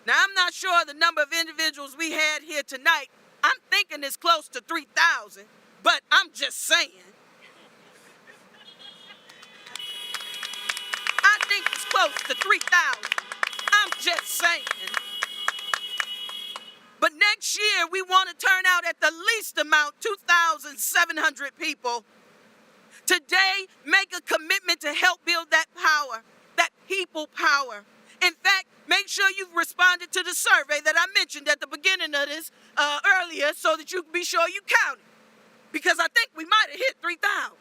[SPEAKER 1] Now, I'm not sure the number of individuals we had here tonight. I'm thinking it's close to 3,000, but I'm just saying. I think it's close to 3,000. I'm just saying. But next year, we want to turn out at the least amount 2,700 people. Today, make a commitment to help build that power, that people power. In fact, make sure you've responded to the survey that I mentioned at the beginning of this earlier so that you can be sure you counted. because I think we might have hit 3,000.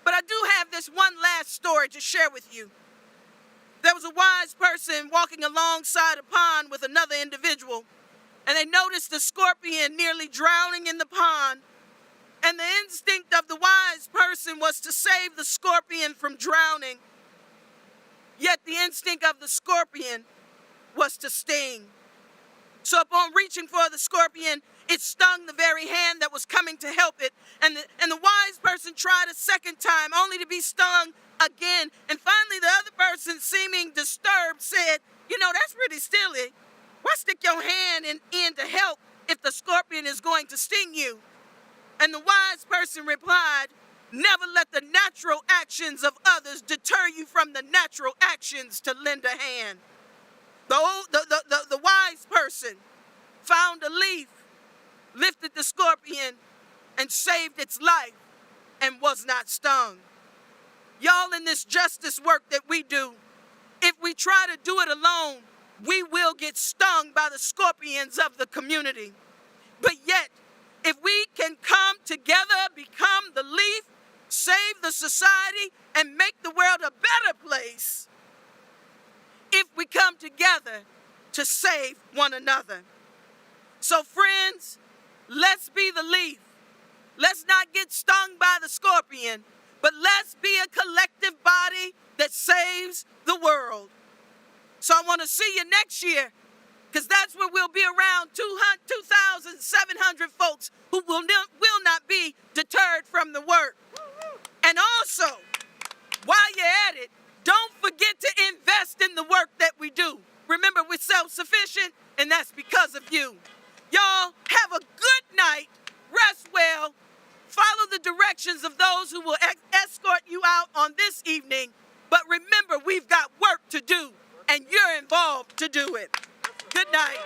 [SPEAKER 1] But I do have this one last story to share with you. There was a wise person walking alongside a pond with another individual, and they noticed a scorpion nearly drowning in the pond. And the instinct of the wise person was to save the scorpion from drowning. Yet the instinct of the scorpion was to sting. So upon reaching for the scorpion, it stung the very hand that was coming to help it. And the wise person tried a second time, only to be stung again. And finally, the other person, seeming disturbed, said, "You know, that's pretty silly. Why stick your hand in to help if the scorpion is going to sting you?" And the wise person replied, "Never let the natural actions of others deter you from the natural actions to lend a hand." The wise person found a leaf, lifted the scorpion, and saved its life, and was not stung. Y'all, in this justice work that we do, if we try to do it alone, we will get stung by the scorpions of the community. But yet, if we can come together, become the leaf, save the society, and make the world a better place, if we come together to save one another. So friends, let's be the leaf. Let's not get stung by the scorpion, but let's be a collective body that saves the world. So I want to see you next year, because that's where we'll be around 2,700 folks who will not be deterred from the work. And also, while you're at it, don't forget to invest in the work that we do. Remember, we're self-sufficient, and that's because of you. Y'all, have a good night. Rest well. Follow the directions of those who will escort you out on this evening. But remember, we've got work to do, and you're involved to do it. Good night.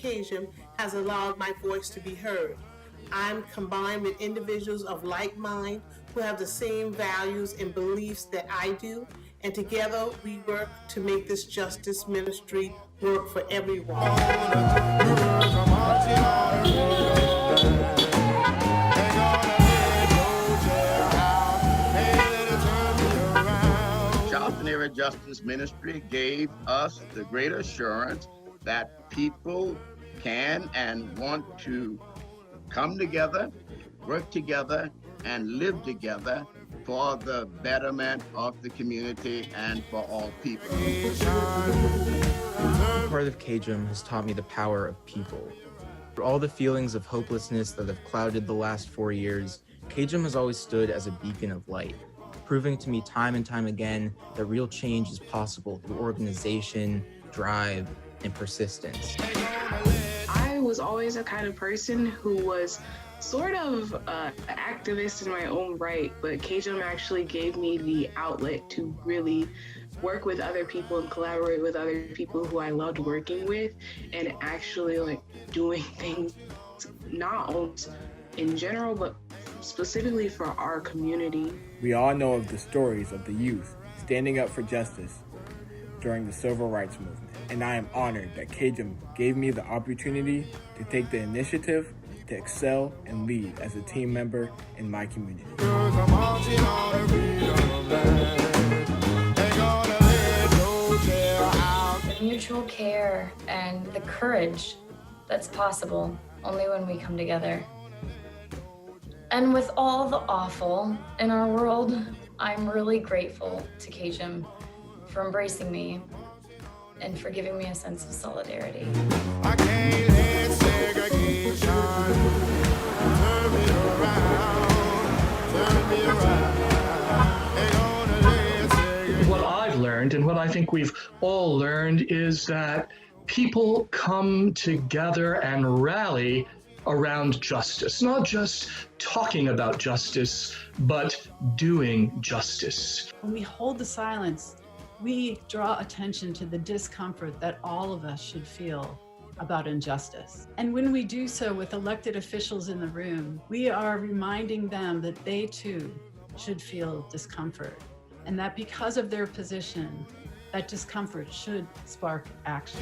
[SPEAKER 8] CAJM has allowed my voice to be heard. I'm combined with individuals of like mind who have the same values and beliefs that I do, and together we work to make this justice ministry work for everyone.
[SPEAKER 21] Charleston Area Justice Ministry gave us the great assurance that people can and want to come together, work together, and live together for the betterment of the community and for all people.
[SPEAKER 3] Part of CAJM has taught me the power of people. For all the feelings of hopelessness that have clouded the last 4 years, CAJM has always stood as a beacon of light, proving to me time and time again that real change is possible through organization, drive, and persistence.
[SPEAKER 22] I was always a kind of person who was sort of an activist in my own right, but CAJM actually gave me the outlet to really work with other people and collaborate with other people who I loved working with, and actually like doing things not only in general, but specifically for our community.
[SPEAKER 23] We all know of the stories of the youth standing up for justice during the civil rights movement, and I am honored that CAJM gave me the opportunity to take the initiative to excel and lead as a team member in my community.
[SPEAKER 24] The mutual care and the courage that's possible only when we come together. And with all the awful in our world, I'm really grateful to CAJM for embracing me and for giving me a sense of solidarity.
[SPEAKER 25] I can't let segregation turn me around.
[SPEAKER 26] What I've learned, and what I think we've all learned, is that people come together and rally around justice, not just talking about justice, but doing justice.
[SPEAKER 27] When we hold the silence, we draw attention to the discomfort that all of us should feel about injustice. And when we do so with elected officials in the room, we are reminding them that they too should feel discomfort, and that because of their position, that discomfort should spark action.